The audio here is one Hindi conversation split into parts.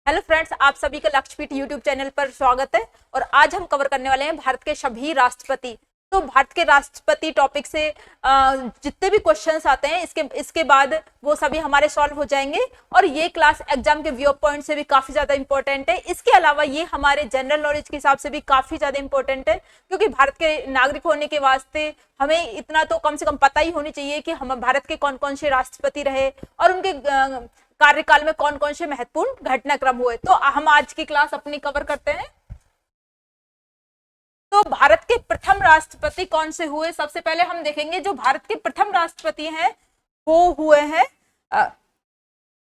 हेलो फ्रेंड्स, आप सभी का लक्ष्यपीठ यूट्यूब चैनल पर स्वागत है। और आज हम कवर करने वाले हैं भारत के सभी राष्ट्रपति। तो भारत के राष्ट्रपति टॉपिक से जितने भी क्वेश्चंस आते हैं इसके बाद वो सभी हमारे सॉल्व हो जाएंगे। और ये क्लास एग्जाम के व्यू पॉइंट से भी काफी ज्यादा इंपॉर्टेंट है। इसके अलावा ये हमारे जनरल नॉलेज के हिसाब से भी काफी ज्यादा इंपॉर्टेंट है, क्योंकि भारत के नागरिक होने के वास्ते हमें इतना तो कम से कम पता ही होनी चाहिए कि हम भारत के कौन कौन से राष्ट्रपति रहे और उनके कार्यकाल में कौन कौन से महत्वपूर्ण घटनाक्रम हुए। तो हम आज की क्लास अपनी कवर करते हैं। तो भारत के प्रथम राष्ट्रपति कौन से हुए, सबसे पहले हम देखेंगे। जो भारत के प्रथम राष्ट्रपति हैं वो हुए हैं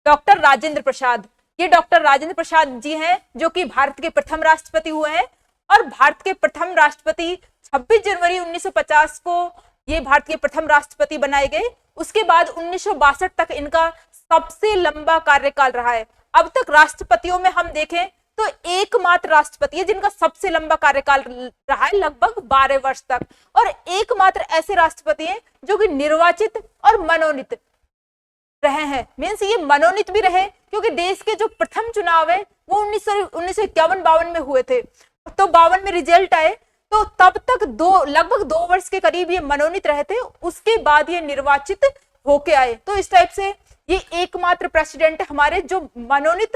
डॉक्टर राजेंद्र प्रसाद। ये डॉक्टर राजेंद्र प्रसाद जी हैं जो कि भारत के प्रथम राष्ट्रपति हुए हैं। और भारत के प्रथम राष्ट्रपति 26 जनवरी 1950 को ये भारत के प्रथम राष्ट्रपति बनाए गए। उसके बाद 1962 तक इनका सबसे लंबा कार्यकाल रहा है। अब तक राष्ट्रपतियों में हम देखें तो एकमात्र राष्ट्रपति है जिनका सबसे लंबा कार्यकाल रहा है, लगभग 12 वर्ष तक। और एकमात्र ऐसे राष्ट्रपति हैं जो कि निर्वाचित और मनोनीत रहे हैं। मीन्स ये मनोनीत भी रहे, क्योंकि देश के जो प्रथम चुनाव है वो 1951-52 में हुए थे। तो 52 में रिजल्ट आए, तो तब तक लगभग 2 वर्ष के करीब ये मनोनीत रहे थे। उसके बाद ये निर्वाचित होके आए। तो इस टाइप से ये एकमात्र प्रेसिडेंट हमारे जो मनोनीत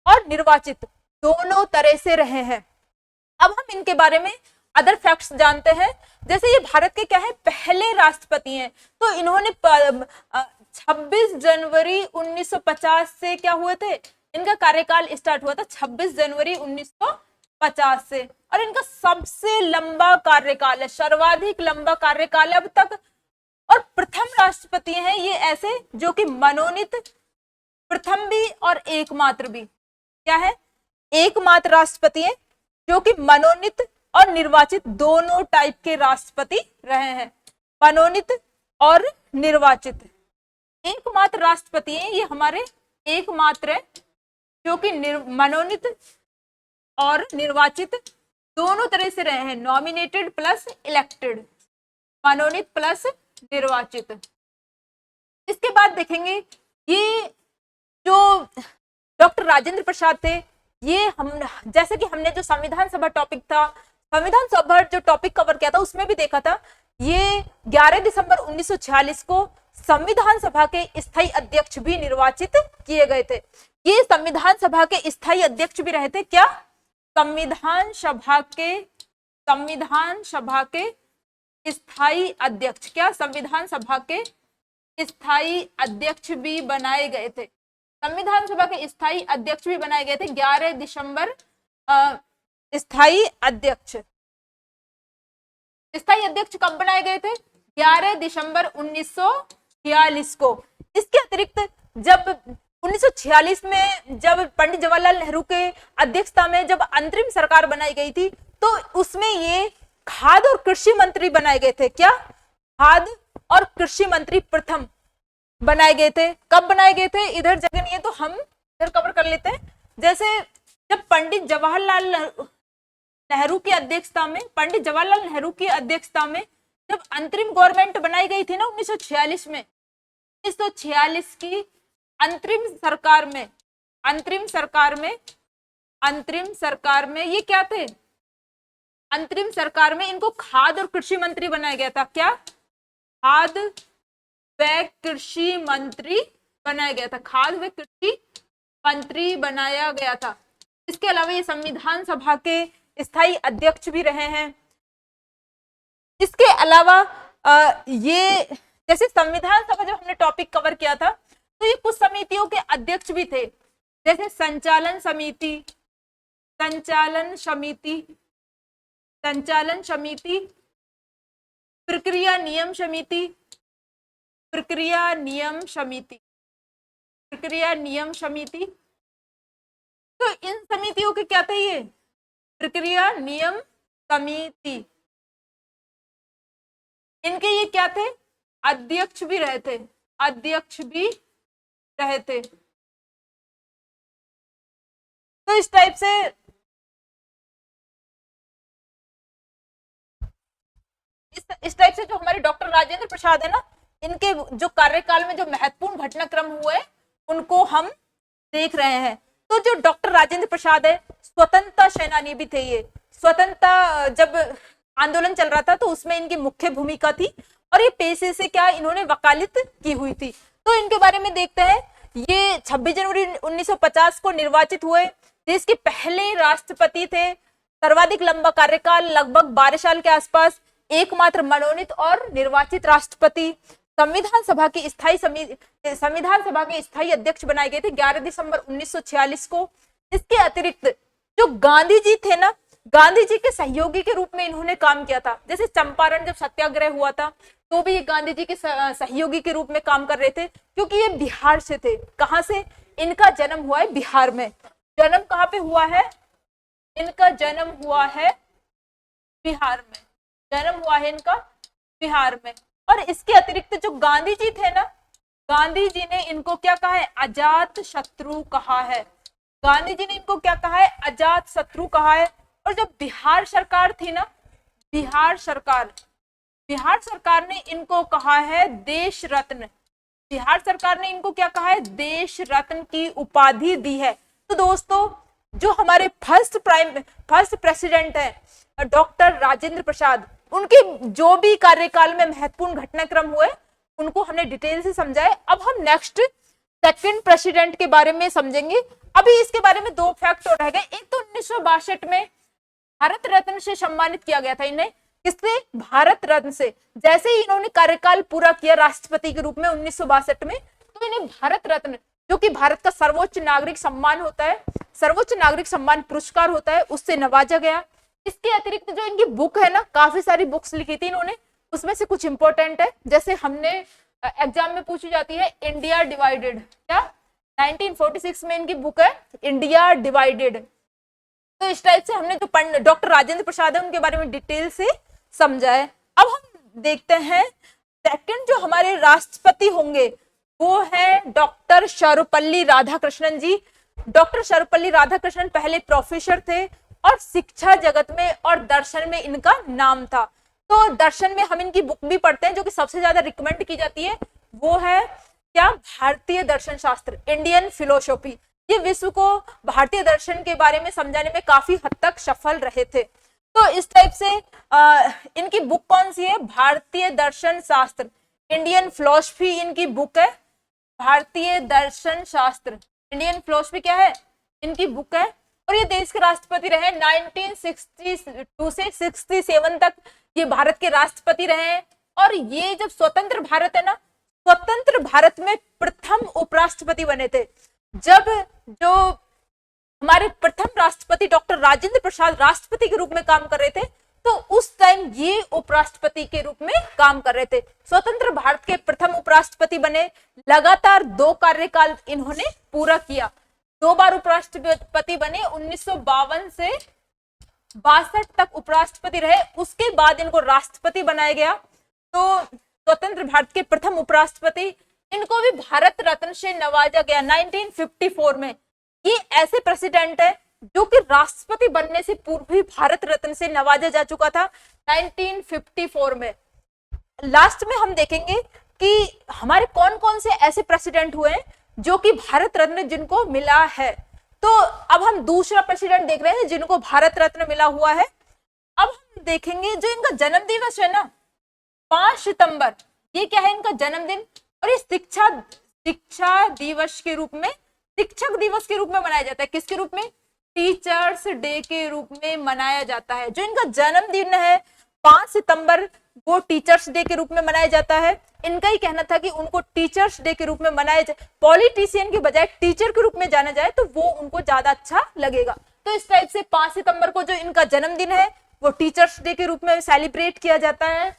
और निर्वाचित दोनों तरह से रहे हैं। अब हम इनके बारे में अदर फैक्ट्स जानते हैं। जैसे ये भारत के क्या है, पहले राष्ट्रपति हैं। तो इन्होंने 26 जनवरी 1950 से क्या हुए थे, इनका कार्यकाल स्टार्ट हुआ था 26 जनवरी 1950 से। और इनका सबसे लंबा कार्यकाल है, सर्वाधिक लंबा कार्यकाल है अब तक। और प्रथम राष्ट्रपति हैं ये ऐसे जो कि मनोनीत, प्रथम भी और एकमात्र भी। क्या है, एकमात्र राष्ट्रपति हैं जो कि मनोनीत और निर्वाचित दोनों टाइप के राष्ट्रपति रहे हैं। मनोनीत और निर्वाचित एकमात्र राष्ट्रपति हैं ये हमारे, एकमात्र है जो कि मनोनीत और निर्वाचित दोनों तरह से रहे हैं। नॉमिनेटेड प्लस इलेक्टेड, मनोनीत प्लस निर्वाचित। इसके बाद देखेंगे ये जो डॉक्टर राजेंद्र प्रसाद थे, ये हम जैसे कि हमने जो संविधान सभा टॉपिक था, संविधान सभा जो टॉपिक कवर किया था उसमें भी देखा था, ये 11 दिसंबर 1946 को संविधान सभा के स्थायी अध्यक्ष भी निर्वाचित किए गए थे। ये संविधान सभा के स्थायी अध्यक्ष भी रहे थे। क्या, संविधान सभा के स्थायी अध्यक्ष, क्या संविधान सभा के स्थायी अध्यक्ष भी बनाए गए थे। संविधान सभा के स्थायी अध्यक्ष भी बनाए गए थे 11 दिसंबर। स्थायी अध्यक्ष कब बनाए गए थे, 11 दिसंबर 1946 को। इसके अतिरिक्त जब 1946 में जब पंडित जवाहरलाल नेहरू के अध्यक्षता में जब अंतरिम सरकार बनाई गई थी, तो उसमें ये खाद्य और कृषि मंत्री बनाए गए थे। क्या, खाद्य और कृषि मंत्री प्रथम बनाए गए थे। कब बनाए गए थे, इधर जगह नहीं है तो हम इधर कवर कर लेते हैं। जैसे जब पंडित जवाहरलाल नेहरू की अध्यक्षता में जब अंतरिम गवर्नमेंट बनाई गई थी ना 1946 में, 1946 की अंतरिम सरकार में ये क्या थे, अंतरिम सरकार में इनको खाद्य और कृषि मंत्री बनाया गया था। क्या, खाद्य व कृषि मंत्री बनाया गया था, खाद्य व कृषि मंत्री बनाया गया था। इसके अलावा ये संविधान सभा के स्थायी अध्यक्ष भी रहे हैं। इसके अलावा ये जैसे संविधान सभा जब हमने टॉपिक कवर किया था तो ये कुछ समितियों के अध्यक्ष भी थे, जैसे संचालन समिति, प्रक्रिया नियम समिति। तो इन समितियों के क्या थे, ये प्रक्रिया नियम समिति, इनके ये क्या थे, अध्यक्ष भी रहे थे। तो इस टाइप से जो हमारे डॉक्टर राजेंद्र प्रसाद है ना, इनके जो कार्यकाल में जो महत्वपूर्ण घटनाक्रम हुए उनको हम देख रहे हैं। तो जो डॉक्टर राजेंद्र प्रसाद है, स्वतंत्रता सेनानी भी थे ये। स्वतंत्रता जब आंदोलन चल रहा था तो उसमें इनकी मुख्य भूमिका थी, और ये पेशे से क्या इन्होंने वकालत की हुई थी। तो इनके बारे में देखते हैं। ये 26 जनवरी 1950 को निर्वाचित हुए, देश के पहले राष्ट्रपति थे, सर्वाधिक लंबा कार्यकाल लगभग 12 साल के आसपास, एकमात्र मनोनीत और निर्वाचित राष्ट्रपति, संविधान सभा के स्थायी अध्यक्ष बनाए गए थे 11 दिसंबर 1946 को। इसके अतिरिक्त जो गांधी जी थे ना, गांधी जी के सहयोगी के रूप में इन्होंने काम किया था। जैसे चंपारण जब सत्याग्रह हुआ था तो भी ये गांधी जी के सहयोगी के रूप में काम कर रहे थे, क्योंकि ये बिहार से थे। कहां से? इनका जन्म हुआ है बिहार में। जन्म कहां पे हुआ है? इनका जन्म हुआ है बिहार में। जन्म हुआ है इनका बिहार में। और इसके अतिरिक्त जो गांधी जी थे ना, गांधी जी ने इनको क्या कहा है? अजात शत्रु कहा है। गांधी जी ने इनको क्या कहा है? अजात शत्रु कहा है। और जब बिहार सरकार थी ना, बिहार सरकार ने इनको कहा है देश रत्न। बिहार सरकार ने इनको क्या कहा है? देश रत्न की उपाधि दी है। तो दोस्तों, जो हमारे फर्स्ट प्रेसिडेंट है डॉक्टर राजेंद्र प्रसाद, उनके जो भी कार्यकाल में महत्वपूर्ण घटनाक्रम हुए उनको हमने डिटेल से समझा है। अब हम नेक्स्ट सेकंड प्रेसिडेंट के बारे में समझेंगे। अभी इसके बारे में दो फैक्ट और रह गए। एक तो 1962 में भारत रत्न से सम्मानित किया गया था इन्हें। किससे? भारत रत्न से। जैसे ही इन्होंने कार्यकाल पूरा किया राष्ट्रपति के रूप में 1962 में, तो इन्हें भारत रत्न, जो कि भारत का सर्वोच्च नागरिक सम्मान होता है, सर्वोच्च नागरिक सम्मान पुरस्कार होता है, उससे नवाजा गया। इसके अतिरिक्त जो इनकी बुक है ना, काफी सारी बुक्स लिखी थी इन्होंने, उसमें से कुछ इंपॉर्टेंट है। जैसे हमने एग्जाम में पूछी जाती है इंडिया डिवाइडेड, क्या 1946 में इनकी बुक है इंडिया डिवाइडेड। तो इस टाइप से हमने जो डॉक्टर राजेंद्र प्रसाद है उनके बारे में डिटेल से समझा है। अब हम देखते हैं सेकंड जो हमारे राष्ट्रपति होंगे वो है डॉक्टर सर्वपल्ली राधाकृष्णन जी। डॉक्टर सर्वपल्ली राधाकृष्णन पहले प्रोफेसर थे और शिक्षा जगत में और दर्शन में इनका नाम था। तो दर्शन में हम इनकी बुक भी पढ़ते हैं, जो कि सबसे ज्यादा रिकमेंड की जाती है, वो है क्या? भारतीय दर्शन शास्त्र, इंडियन फिलोसॉफी। ये विश्व को भारतीय दर्शन के बारे में समझाने में काफी हद तक सफल रहे थे। तो इस टाइप से इनकी बुक कौन सी है? भारतीय दर्शन शास्त्र, इंडियन फिलोसफी इनकी बुक है। भारतीय दर्शन शास्त्र, इंडियन फिलोसफी क्या है? इनकी बुक है। और ये देश के राष्ट्रपति रहे 1962 से 67 तक ये भारत के राष्ट्रपति रहे। और ये जब स्वतंत्र भारत है ना, स्वतंत्र भारत में प्रथम उपराष्ट्रपति बने थे। जब जो हमारे प्रथम राष्ट्रपति डॉक्टर राजेंद्र प्रसाद राष्ट्रपति के रूप में काम कर रहे थे, तो उस टाइम ये उपराष्ट्रपति के रूप में काम कर रहे थे। स्वतंत्र भारत के प्रथम उपराष्ट्रपति बने। लगातार 2 कार्यकाल इन्होंने पूरा किया। 2 बार उपराष्ट्रपति बने। 1952 से 62 तक उपराष्ट्रपति रहे। उसके बाद इनको राष्ट्रपति बनाया गया। तो स्वतंत्र भारत के प्रथम उपराष्ट्रपति, इनको भी भारत रत्न से नवाजा गया 1954 में। ये ऐसे प्रेसिडेंट है जो कि राष्ट्रपति बनने से पूर्व भी भारत रत्न से नवाजा जा चुका था 1954 में। लास्ट में हम देखेंगे कि हमारे कौन कौन से ऐसे प्रेसिडेंट हुए हैं जो कि भारत रत्न जिनको मिला है। तो अब हम दूसरा प्रेसिडेंट देख रहे हैं जिनको भारत रत्न मिला हुआ है। अब हम देखेंगे जो इनका जन्म दिवस है ना, 5 सितंबर, ये क्या है? इनका जन्मदिन। और ये शिक्षा दिवस के रूप में, शिक्षक दिवस के रूप में मनाया जाता है। किसके रूप में? टीचर्स डे के रूप में मनाया जाता है। जो इनका जन्मदिन है 5 सितंबर, वो टीचर्स डे के रूप में मनाया जाता है। इनका ही कहना था कि उनको टीचर्स डे के रूप में मनाया जाए, पॉलिटिशियन के बजाय टीचर के रूप में जाना जाए तो वो उनको ज्यादा अच्छा लगेगा। तो इस टाइप से 5 सितंबर को जो इनका जन्मदिन है वो टीचर्स डे के रूप में सेलिब्रेट किया जाता है।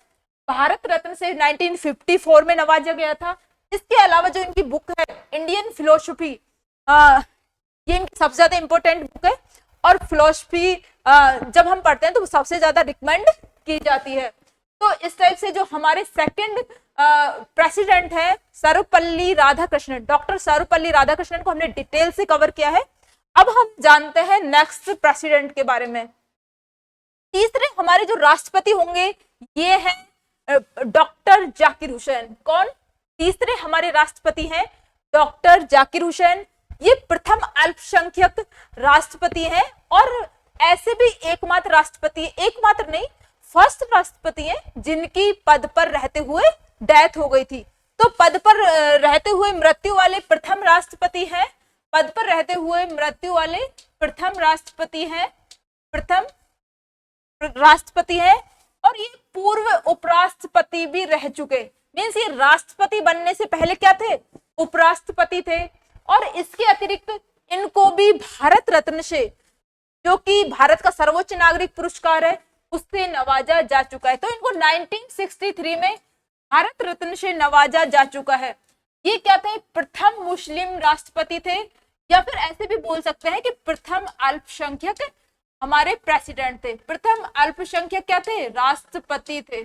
भारत रत्न से 1954 में नवाजा गया था। इसके अलावा जो इनकी बुक है इंडियन फिलोसफी, ये इनकी सबसे ज्यादा इंपॉर्टेंट बुक है। और फिलोसफी जब हम पढ़ते हैं तो सबसे ज्यादा रिकमेंड की जाती है। तो इस टाइप से जो हमारे सेकंड प्रेसिडेंट है सर्वपल्ली राधाकृष्णन, डॉक्टर सर्वपल्ली राधाकृष्णन को हमने डिटेल से कवर किया है। अब हम जानते हैं नेक्स्ट प्रेसिडेंट के बारे में। तीसरे हमारे जो राष्ट्रपति होंगे ये है डॉक्टर जाकिर हुसैन। कौन? तीसरे हमारे राष्ट्रपति हैं डॉक्टर जाकिर हुसैन। ये प्रथम अल्पसंख्यक राष्ट्रपति हैं और ऐसे भी एकमात्र राष्ट्रपति, एकमात्र नहीं फर्स्ट राष्ट्रपति हैं जिनकी पद पर रहते हुए डेथ हो गई थी। तो पद पर रहते हुए मृत्यु वाले प्रथम राष्ट्रपति हैं, पद पर रहते हुए मृत्यु वाले प्रथम राष्ट्रपति हैं, प्रथम राष्ट्रपति हैं और ये पूर्व उपराष्ट्रपति भी रह चुके। मीन्स ये राष्ट्रपति बनने से पहले क्या थे, उपराष्ट्रपति थे। और इसके अतिरिक्त इनको भी भारत रत्न से, जो कि भारत का सर्वोच्च नागरिक पुरस्कार है, उससे नवाजा जा चुका है। तो इनको 1963 में भारत रत्न से नवाजा जा चुका है। ये क्या थे, प्रथम मुस्लिम राष्ट्रपति थे, या फिर ऐसे भी बोल सकते हैं कि प्रथम अल्पसंख्यक हमारे प्रेसिडेंट थे। प्रथम अल्पसंख्यक क्या थे, राष्ट्रपति थे।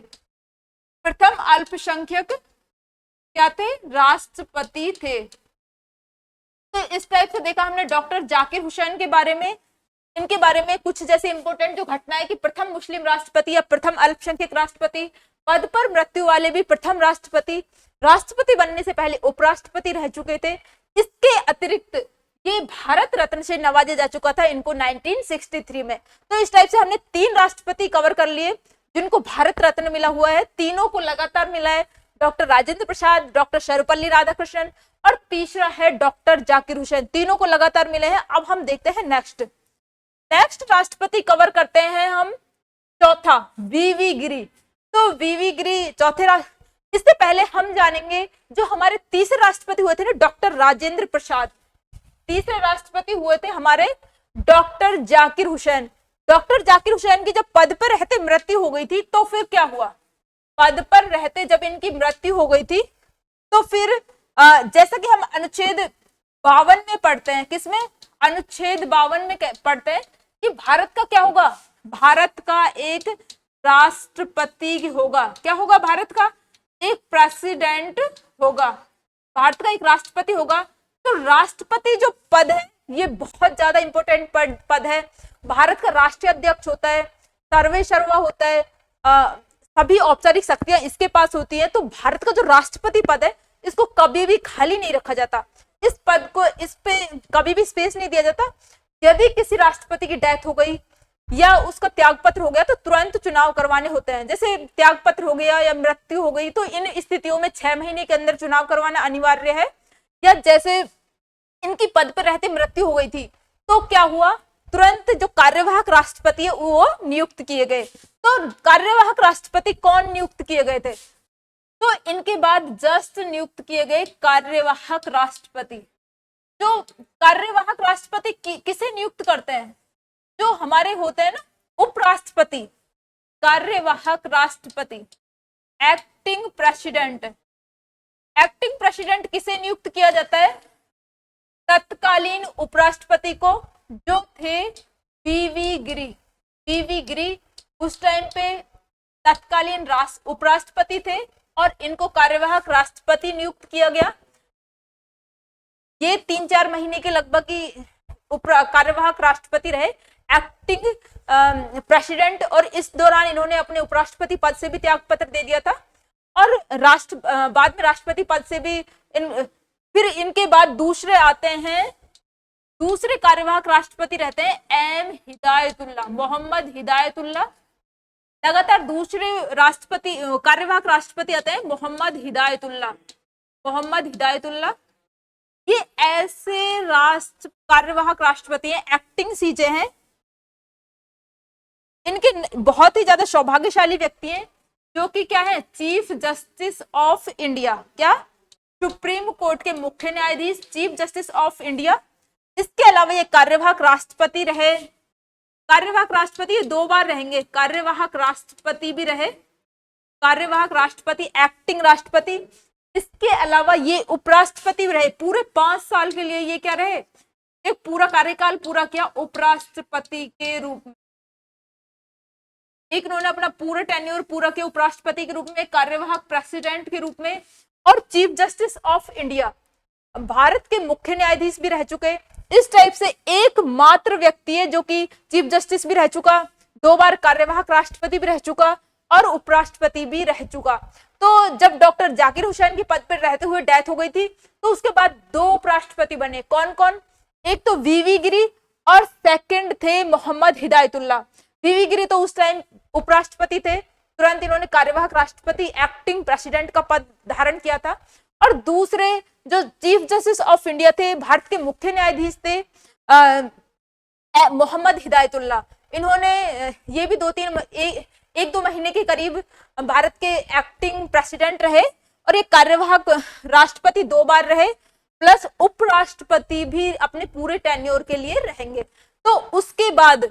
प्रथम अल्पसंख्यक क्या थे, राष्ट्रपति थे। तो इस टाइप से देखा हमने डॉक्टर जाकिर हुसैन के बारे में, इनके बारे में कुछ जैसे इंपोर्टेंट जो घटना है कि प्रथम मुस्लिम राष्ट्रपति या प्रथम अल्पसंख्यक राष्ट्रपति, पद पर मृत्यु वाले भी प्रथम राष्ट्रपति, राष्ट्रपति बनने से पहले उपराष्ट्रपति रह चुके थे। इसके अतिरिक्त ये भारत रत्न से नवाजा जा चुका था इनको 1963 में। तो इस टाइप से हमने 3 राष्ट्रपति कवर कर लिए जिनको भारत रत्न मिला हुआ है, तीनों को लगातार मिला है, डॉक्टर राजेंद्र प्रसाद, डॉक्टर सर्वपल्ली राधाकृष्णन और तीसरा है डॉक्टर जाकिर हुसैन, तीनों को लगातार मिले हैं। अब हम देखते हैं नेक्स्ट राष्ट्रपति कवर करते हैं हम चौथा, वीवी गिरी। तो वीवी गिरी चौथे इससे पहले हम जानेंगे जो हमारे तीसरे राष्ट्रपति हुए थे ना, डॉक्टर राजेंद्र प्रसाद। तीसरे राष्ट्रपति हुए थे हमारे डॉक्टर जाकिर हुसैन। डॉक्टर जाकिर हुसैन की जब पद पर रहते मृत्यु हो गई थी तो फिर क्या हुआ, पद पर रहते जब इनकी मृत्यु हो गई थी तो फिर जैसा कि हम अनुच्छेद 52 में पढ़ते हैं, किसमें, अनुच्छेद 52 में पढ़ते हैं कि भारत का क्या होगा, भारत का एक राष्ट्रपति होगा। क्या होगा, भारत का एक प्रेसिडेंट होगा, भारत का एक राष्ट्रपति होगा। तो राष्ट्रपति जो पद है ये बहुत ज्यादा इंपॉर्टेंट पद है। भारत का राष्ट्रीय अध्यक्ष होता है, सर्वे सर्वा होता है, सभी औपचारिक शक्तियां इसके पास होती है। तो भारत का जो राष्ट्रपति पद है इसको कभी भी खाली नहीं रखा जाता, इस पद को, इस पे कभी भी स्पेस नहीं दिया जाता। यदि किसी राष्ट्रपति की डेथ हो गई या उसका त्यागपत्र हो गया तो तुरंत चुनाव करवाने होते हैं। जैसे त्यागपत्र हो गया या मृत्यु हो गई तो इन स्थितियों में 6 महीने के अंदर चुनाव करवाना अनिवार्य है। या जैसे इनकी पद पर रहते मृत्यु हो गई थी तो क्या हुआ, तुरंत जो कार्यवाहक राष्ट्रपति है वो नियुक्त किए गए। तो कार्यवाहक राष्ट्रपति कौन नियुक्त किए गए थे, तो इनके बाद जस्ट नियुक्त किए गए कार्यवाहक राष्ट्रपति। जो कार्यवाहक राष्ट्रपति किसे नियुक्त करते हैं, जो हमारे होते हैं ना उपराष्ट्रपति, कार्यवाहक राष्ट्रपति, एक्टिंग प्रेसिडेंट। एक्टिंग प्रेसिडेंट किसे नियुक्त किया जाता है, तत्कालीन उपराष्ट्रपति को, जो थे वीवी गिरी। वीवी गिरी उस टाइम पे तत्कालीन उपराष्ट्रपति थे और इनको कार्यवाहक राष्ट्रपति नियुक्त किया गया। ये 3-4 महीने के लगभग ही कार्यवाहक राष्ट्रपति रहे, एक्टिंग प्रेसिडेंट, और इस दौरान इन्होंने अपने उपराष्ट्रपति पद से भी त्यागपत्र दे दिया था और बाद में राष्ट्रपति पद से भी फिर इनके बाद दूसरे आते हैं, दूसरे कार्यवाहक राष्ट्रपति रहते हैं एम हिदायतुल्लाह, मोहम्मद हिदायतुल्लाह। लगातार दूसरे राष्ट्रपति कार्यवाहक राष्ट्रपति आते हैं मोहम्मद हिदायतुल्लाह, मोहम्मद हिदायतुल्लाह। ये ऐसे कार्यवाहक राष्ट्रपति हैं, एक्टिंग सीजे हैं, इनके बहुत ही ज्यादा सौभाग्यशाली व्यक्ति हैं जो कि क्या है, चीफ जस्टिस ऑफ इंडिया। क्या, सुप्रीम कोर्ट के मुख्य न्यायाधीश, चीफ जस्टिस ऑफ इंडिया। इसके अलावा ये कार्यवाहक राष्ट्रपति रहे, कार्यवाहक राष्ट्रपति ये 2 बार रहेंगे, कार्यवाहक राष्ट्रपति भी रहे, कार्यवाहक राष्ट्रपति, एक्टिंग राष्ट्रपति। इसके अलावा ये उपराष्ट्रपति भी रहे, पूरे 5 साल के लिए ये क्या रहे, एक पूरा कार्यकाल पूरा किया उपराष्ट्रपति के रूप में। एक उन्होंने अपना पूरा टेन्योर पूरा किया उपराष्ट्रपति के रूप में, कार्यवाहक प्रेसिडेंट के रूप में और chief justice of India, Bharat के मुख्य न्यायाधीश भी रह चुके। इस टाइप से एकमात्र व्यक्ति है जो कि चीफ जस्टिस भी रह चुका, 2 बार कार्यवाहक राष्ट्रपति भी रह चुका, और उपराष्ट्रपति भी रह चुका। तो जब डॉक्टर जाकिर हुसैन की पद पर रहते हुए डेथ हो गई थी तो उसके बाद 2 उपराष्ट्रपति बने। कौन कौन? एक तो वीवी गिरी और सेकंड थे मोहम्मद हिदायतुल्लाह। वीवी गिरी तो उस टाइम उपराष्ट्रपति थे, तुरंत इन्होंने कार्यवाहक राष्ट्रपति एक्टिंग प्रेसिडेंट का पद धारण किया था। और दूसरे जो चीफ जस्टिस ऑफ इंडिया थे, भारत के मुख्य न्यायाधीश थे मोहम्मद हिदायतुल्लाह, इन्होंने ये भी 1-2 महीने के करीब भारत के एक्टिंग प्रेसिडेंट रहे और एक कार्यवाहक राष्ट्रपति 2 बार रहे, प्लस उपराष्ट्रपति भी अपने पूरे टेन्योर के लिए रहेंगे। तो उसके बाद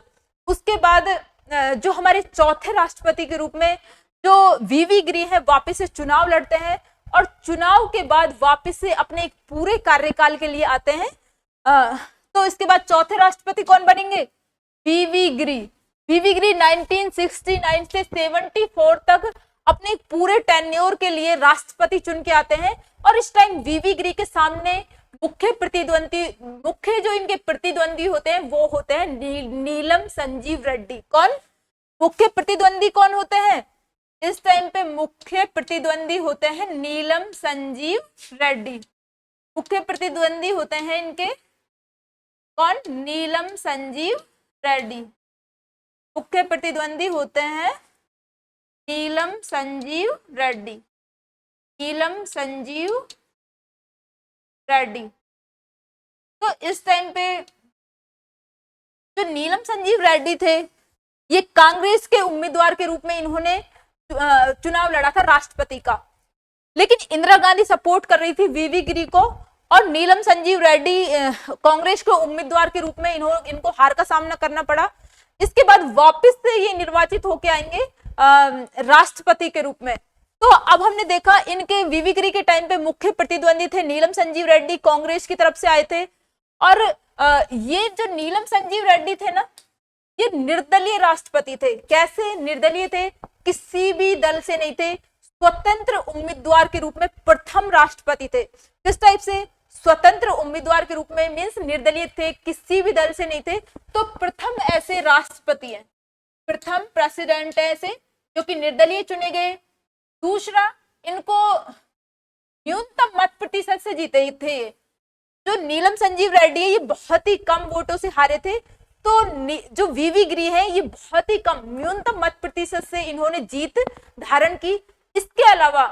जो हमारे चौथे राष्ट्रपति के रूप में जो वीवी गिरी है वापस से चुनाव लड़ते हैं और चुनाव के बाद वापस से अपने एक पूरे कार्यकाल के लिए आते हैं। तो इसके बाद चौथे राष्ट्रपति कौन बनेंगे? वीवी गिरी। वीवी गिरी 1969 से 74 तक अपने पूरे टेन्योर के लिए राष्ट्रपति चुन के आते हैं और इस टाइम वीवी गिरी के सामने मुख्य जो इनके प्रतिद्वंदी होते हैं वो होते हैं नीलम संजीव रेड्डी। कौन मुख्य प्रतिद्वंदी कौन होते हैं इस टाइम पे? मुख्य प्रतिद्वंदी होते हैं नीलम संजीव रेड्डी। मुख्य प्रतिद्वंदी होते हैं इनके कौन? नीलम संजीव रेड्डी। मुख्य प्रतिद्वंदी होते हैं नीलम संजीव रेड्डी। नीलम संजीव रेड्डी। तो इस टाइम पे जो नीलम संजीव रेड्डी थे ये कांग्रेस के उम्मीदवार के रूप में इन्होंने चुनाव लड़ा था राष्ट्रपति का, लेकिन इंदिरा गांधी सपोर्ट कर रही थी वीवी गिरी को और नीलम संजीव रेड्डी कांग्रेस के उम्मीदवार के रूप में इनको हार का सामना करना पड़ा। इसके बाद वापस से ये निर्वाचित होके आएंगे राष्ट्रपति के रूप में। तो अब हमने देखा इनके वीवी गिरी के टाइम पे मुख्य प्रतिद्वंदी थे नीलम संजीव रेड्डी, कांग्रेस की तरफ से आए थे। और ये जो नीलम संजीव रेड्डी थे ना, ये निर्दलीय राष्ट्रपति थे। कैसे निर्दलीय थे? किसी भी दल से नहीं थे, स्वतंत्र उम्मीदवार के रूप में प्रथम राष्ट्रपति थे। किस टाइप से? स्वतंत्र उम्मीदवार के रूप में, मीन्स निर्दलीय थे, किसी भी दल से नहीं थे। तो प्रथम ऐसे राष्ट्रपति हैं, प्रथम प्रेसिडेंट है ऐसे जो कि निर्दलीय चुने गए। दूसरा, इनको न्यूनतम मत प्रतिशत से जीते थे। जो नीलम संजीव रेड्डी है ये बहुत ही कम वोटों से हारे थे, तो जो वीवी गिरी है ये बहुत ही कम न्यूनतम मत प्रतिशत से इन्होंने जीत धारण की। इसके अलावा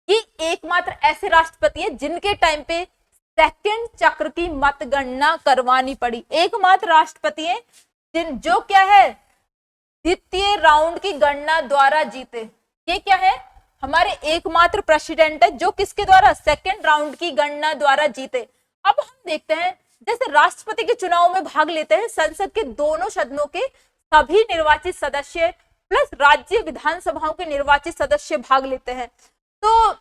ये एकमात्र ऐसे राष्ट्रपति हैं जिनके टाइम पे सेकंड चक्र की मतगणना करवानी पड़ी। एकमात्र राष्ट्रपति हैं जो क्या है, द्वितीय राउंड की गणना द्वारा जीते। ये क्या है? हमारे एकमात्र प्रेसिडेंट है जो किसके द्वारा? सेकंड राउंड की गणना द्वारा जीते। अब हम देखते हैं जैसे राष्ट्रपति के चुनाव में भाग लेते हैं संसद के दोनों सदनों के सभी निर्वाचित सदस्य प्लस राज्य विधानसभाओं के निर्वाचित सदस्य भाग लेते हैं। तो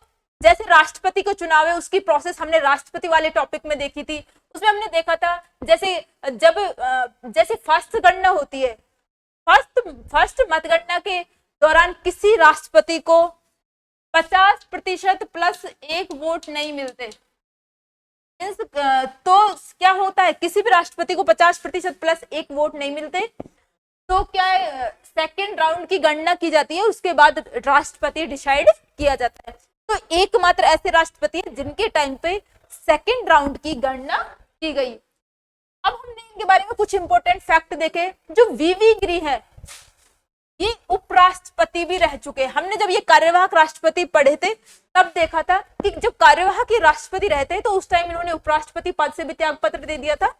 जैसे राष्ट्रपति का चुनाव है उसकी प्रोसेस हमने राष्ट्रपति वाले टॉपिक में देखी थी। उसमें हमने देखा था जैसे फर्स्ट गणना होती है, फर्स्ट मतगणना के दौरान किसी राष्ट्रपति को 50% प्लस 1 वोट नहीं मिलते। तो क्या होता है, किसी भी राष्ट्रपति को 50% प्लस 1 वोट नहीं मिलते तो क्या है, सेकेंड राउंड की गणना की जाती है, उसके बाद राष्ट्रपति डिसाइड किया जाता है। तो एकमात्र ऐसे राष्ट्रपति हैं जिनके टाइम पे सेकेंड राउंड की गणना की गई। अब हमने इनके बारे में कुछ इंपॉर्टेंट फैक्ट देखे। जो वीवी गिरी है ये उपराष्ट्रपति भी रह चुके हैं। हमने जब ये कार्यवाहक राष्ट्रपति पढ़े थे तब देखा था कि जब कार्यवाहक राष्ट्रपति रहते तो उस टाइम इन्होंने उपराष्ट्रपति पद से भी त्याग पत्र दे दिया था।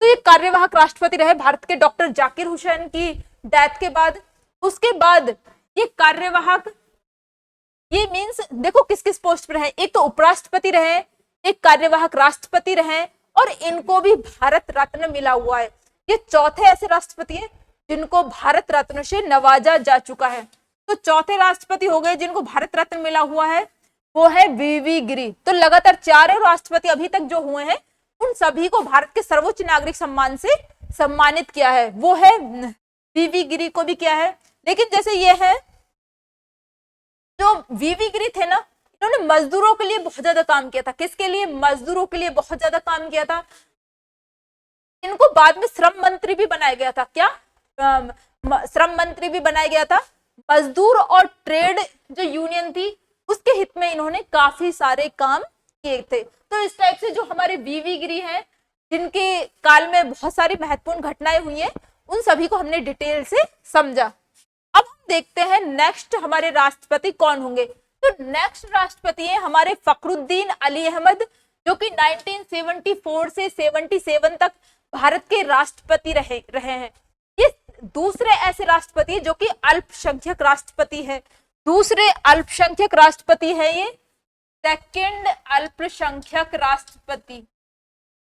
तो ये कार्यवाहक राष्ट्रपति रहे भारत के डॉक्टर जाकिर हुसैन की डेथ के बाद। उसके बाद ये कार्यवाहक, ये मींस देखो किस किस पोस्ट पर रहे, एक तो उपराष्ट्रपति रहे, एक कार्यवाहक राष्ट्रपति रहे और इनको भी भारत रत्न मिला हुआ है। ये चौथे ऐसे राष्ट्रपति हैं जिनको भारत रत्न से नवाजा जा चुका है। तो चौथे राष्ट्रपति हो गए जिनको भारत रत्न मिला हुआ है, वो है वीवी गिरी। तो लगातार 4 राष्ट्रपति अभी तक जो हुए हैं उन सभी को भारत के सर्वोच्च नागरिक सम्मान से सम्मानित किया है। वो है वीवी गिरी को भी किया है। लेकिन जैसे ये है जो वीवी गिरी थे ना, इन्होंने मजदूरों के लिए बहुत ज्यादा काम किया था। किसके लिए? मजदूरों के लिए बहुत ज्यादा काम किया था। इनको बाद में श्रम मंत्री भी बनाया गया था। क्या? श्रम मंत्री भी बनाया गया था। मजदूर और ट्रेड जो यूनियन थी उसके हित में इन्होंने काफी सारे काम किए थे। तो इस टाइप से जो हमारे वीवी गिरी हैं, जिनके काल में बहुत सारी महत्वपूर्ण घटनाएं हुई हैं, उन सभी को हमने डिटेल से समझा। अब हम देखते हैं नेक्स्ट हमारे राष्ट्रपति कौन होंगे। तो नेक्स्ट राष्ट्रपति है हमारे फखरुद्दीन अली अहमद, जो कि 1974 से 77 तक भारत के राष्ट्रपति रहे हैं। ये दूसरे ऐसे राष्ट्रपति जो कि अल्पसंख्यक राष्ट्रपति है, दूसरे अल्पसंख्यक राष्ट्रपति है ये, सेकंड अल्पसंख्यक राष्ट्रपति,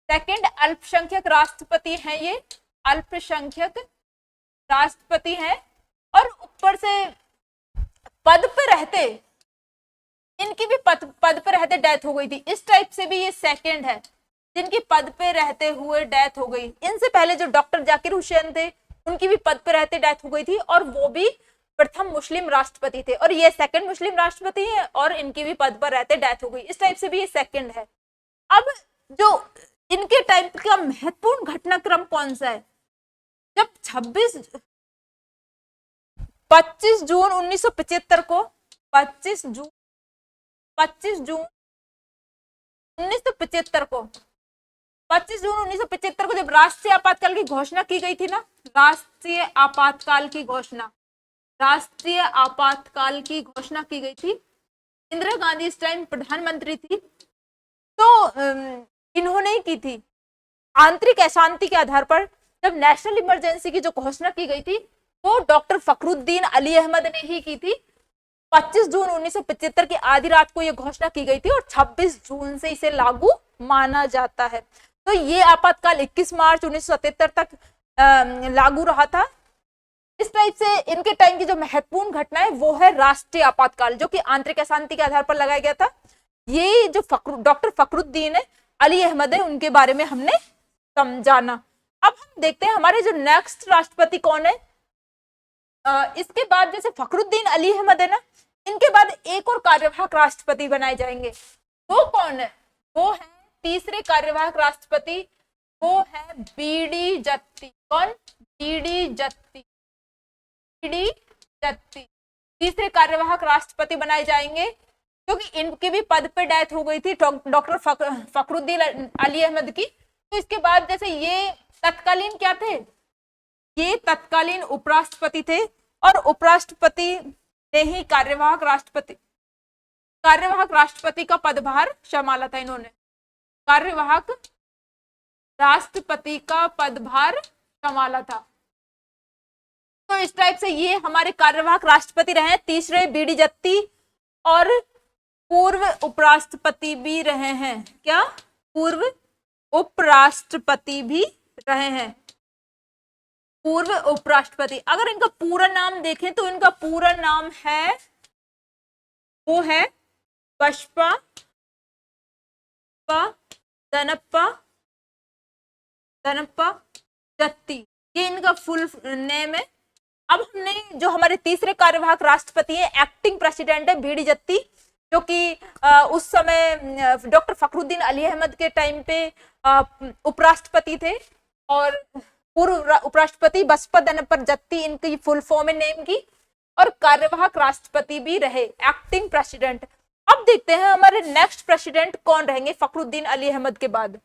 सेकंड अल्पसंख्यक राष्ट्रपति है ये, अल्पसंख्यक राष्ट्रपति है। और ऊपर से पद पर रहते, इनकी भी पद पर रहते डेथ हो गई थी। इस टाइप से भी ये सेकंड है जिनकी पद पे रहते हुए डेथ हो गई। इनसे पहले जो डॉक्टर जाकिर हुसैन थे उनकी भी पद पे रहते डेथ हो गई थी, और वो भी प्रथम मुस्लिम राष्ट्रपति थे, और ये सेकंड मुस्लिम राष्ट्रपति है और इनकी भी पद पर रहते डेथ हो गई। इस टाइप से भी ये सेकंड है। अब जो इनके टाइम का महत्वपूर्ण घटनाक्रम कौन सा है, जब 25 जून 1975 को 25 जून 1975 को 25 जून 1975 को जब राष्ट्रीय आपातकाल की घोषणा की गई थी ना, राष्ट्रीय आपातकाल की घोषणा की गई थी। इंदिरा गांधी इस टाइम प्रधानमंत्री थी, तो इन्होंने ही की थी। आंतरिक अशांति के आधार पर जब नेशनल इमरजेंसी की जो घोषणा की गई थी वो डॉक्टर फखरुद्दीन अली अहमद ने ही की थी। 25 जून 1975 की आधी रात को यह घोषणा की गई थी और 26 जून से इसे लागू माना जाता है। तो ये आपातकाल 21 मार्च 1977 तक लागू रहा था। इस टाइप से इनके टाइम की जो महत्वपूर्ण घटना है वो है राष्ट्रीय आपातकाल, जो कि आंतरिक अशांति के आधार पर लगाया गया था। ये जो डॉक्टर फखरुद्दीन अली अहमद है उनके बारे में हमने समझाना। अब हम देखते हैं हमारे जो नेक्स्ट राष्ट्रपति कौन है। इसके बाद जैसे फखरुद्दीन अली अहमद है ना, इनके बाद एक और कार्यवाहक राष्ट्रपति बनाए जाएंगे। वो कौन है? वो है तीसरे कार्यवाहक राष्ट्रपति, वो है बीडी जत्ती। कौन? बीडी जत्ती। तीसरे कार्यवाहक राष्ट्रपति बनाए जाएंगे, क्योंकि इनकी भी पद पे डेथ हो गई थी डॉक्टर फखरुद्दीन अली अहमद की। तो इसके बाद जैसे ये तत्कालीन क्या थे, ये तत्कालीन उपराष्ट्रपति थे, और उपराष्ट्रपति ने ही कार्यवाहक राष्ट्रपति का पदभार संभाला था। इन्होंने कार्यवाहक राष्ट्रपति का पदभार संभाला था। तो इस टाइप से ये हमारे कार्यवाहक राष्ट्रपति रहे। तीसरे बीडी जत्ती, और पूर्व उपराष्ट्रपति भी रहे हैं। क्या? पूर्व उपराष्ट्रपति भी रहे हैं। पूर्व उपराष्ट्रपति, अगर इनका पूरा नाम देखें तो इनका पूरा नाम है, वो है बसपा दनप्पा जत्ती। ये इनका फुल नेम है। अब हमने जो हमारे तीसरे कार्यवाहक राष्ट्रपति है, एक्टिंग प्रेसिडेंट है बीडी जत्ती, जो कि उस समय डॉक्टर फखरुद्दीन अली अहमद के टाइम पे उपराष्ट्रपति थे, और पूर्व उपराष्ट्रपति बसपा दनप्पा जत्ती इनकी फुल फॉर्म है नेम की, और कार्यवाहक राष्ट्रपति भी रहे, एक्टिंग प्रेसिडेंट। अब देखते हैं हमारे नेक्स्ट प्रेसिडेंट कौन रहेंगे फखरुद्दीन अली अहमद के बाद।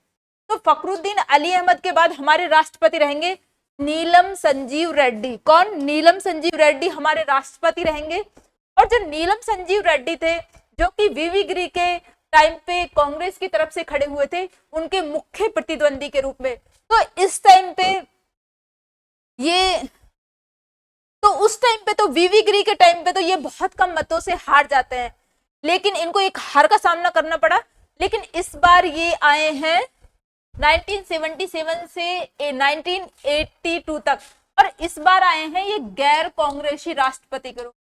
तो फखरुद्दीन अली अहमद के बाद हमारे राष्ट्रपति रहेंगे नीलम संजीव रेड्डी। कौन? नीलम संजीव रेड्डी हमारे राष्ट्रपति रहेंगे। और जो नीलम संजीव रेड्डी थे, जो कि वीवी गिरी के टाइम पे कांग्रेस की तरफ से खड़े हुए थे, उनके मुख्य प्रतिद्वंदी के रूप में। तो इस टाइम पे उस टाइम पे तो वीवी गिरी के टाइम पे तो ये बहुत कम मतों से हार जाते हैं, लेकिन इनको एक हार का सामना करना पड़ा। लेकिन इस बार ये आए हैं 1977 से 1982 तक, और इस बार आए हैं ये गैर कांग्रेसी राष्ट्रपति के रूप।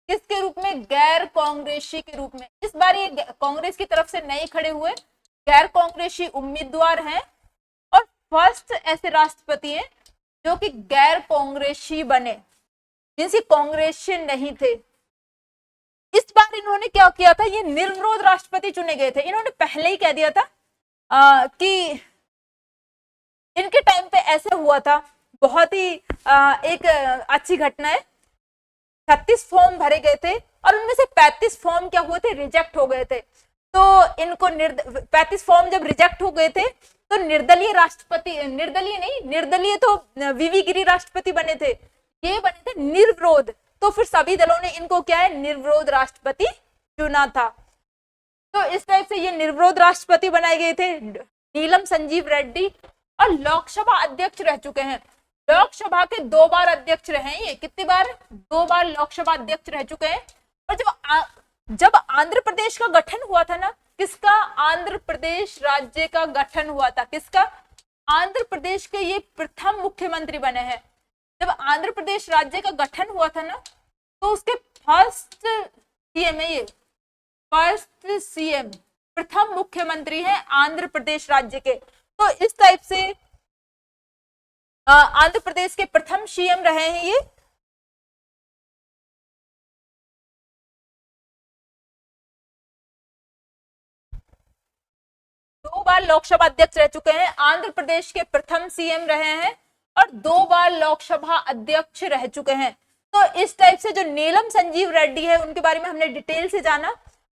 किसके रूप में? गैर कांग्रेसी के रूप में। इस बार ये कांग्रेस की तरफ से नहीं खड़े हुए, गैर कांग्रेसी उम्मीदवार हैं, और फर्स्ट ऐसे राष्ट्रपति हैं जो कि गैर कांग्रेसी बने, जिनसे कांग्रेस नहीं थे। इस बार इन्होंने क्या किया था, ये निर्विरोध राष्ट्रपति चुने गए थे। इन्होंने पहले ही कह दिया था कि इनके टाइम पे ऐसे हुआ था। बहुत ही एक अच्छी घटना है 36 फॉर्म भरे गए थे और उनमें से 35 फॉर्म क्या हुए थे, रिजेक्ट हो गए थे। तो इनको 35 फॉर्म जब रिजेक्ट हो गए थे तो निर्दलीय राष्ट्रपति, निर्दलीय नहीं, निर्दलीय तो वीवी गिरी राष्ट्रपति बने थे, ये बने थे निर्विरोध। तो फिर सभी दलों ने इनको क्या है, निर्विरोध राष्ट्रपति चुना था। तो इस टाइप से ये निर्विरोध राष्ट्रपति बनाए गए थे। नीलम संजीव रेड्डी और लोकसभा अध्यक्ष रह चुके हैं, लोकसभा के 2 बार अध्यक्ष रहे हैं ये। कितनी बार, 2 बार लोकसभा अध्यक्ष रह चुके हैं। और जब आंध्र प्रदेश का गठन हुआ था ना, किसका, आंध्र प्रदेश राज्य का गठन हुआ था, किसका, आंध्र प्रदेश के ये प्रथम मुख्यमंत्री बने हैं। जब आंध्र प्रदेश राज्य का गठन हुआ था ना, तो उसके फर्स्ट सीएम है ये, फर्स्ट सीएम, प्रथम मुख्यमंत्री है आंध्र प्रदेश राज्य के। तो इस टाइप से आंध्र प्रदेश के प्रथम सीएम रहे हैं ये। दो बार लोकसभा अध्यक्ष रह चुके हैं, आंध्र प्रदेश के प्रथम सीएम रहे हैं और 2 बार लोकसभा अध्यक्ष रह चुके हैं। तो इस टाइप से जो नीलम संजीव रेड्डी है उनके बारे में हमने डिटेल से जाना।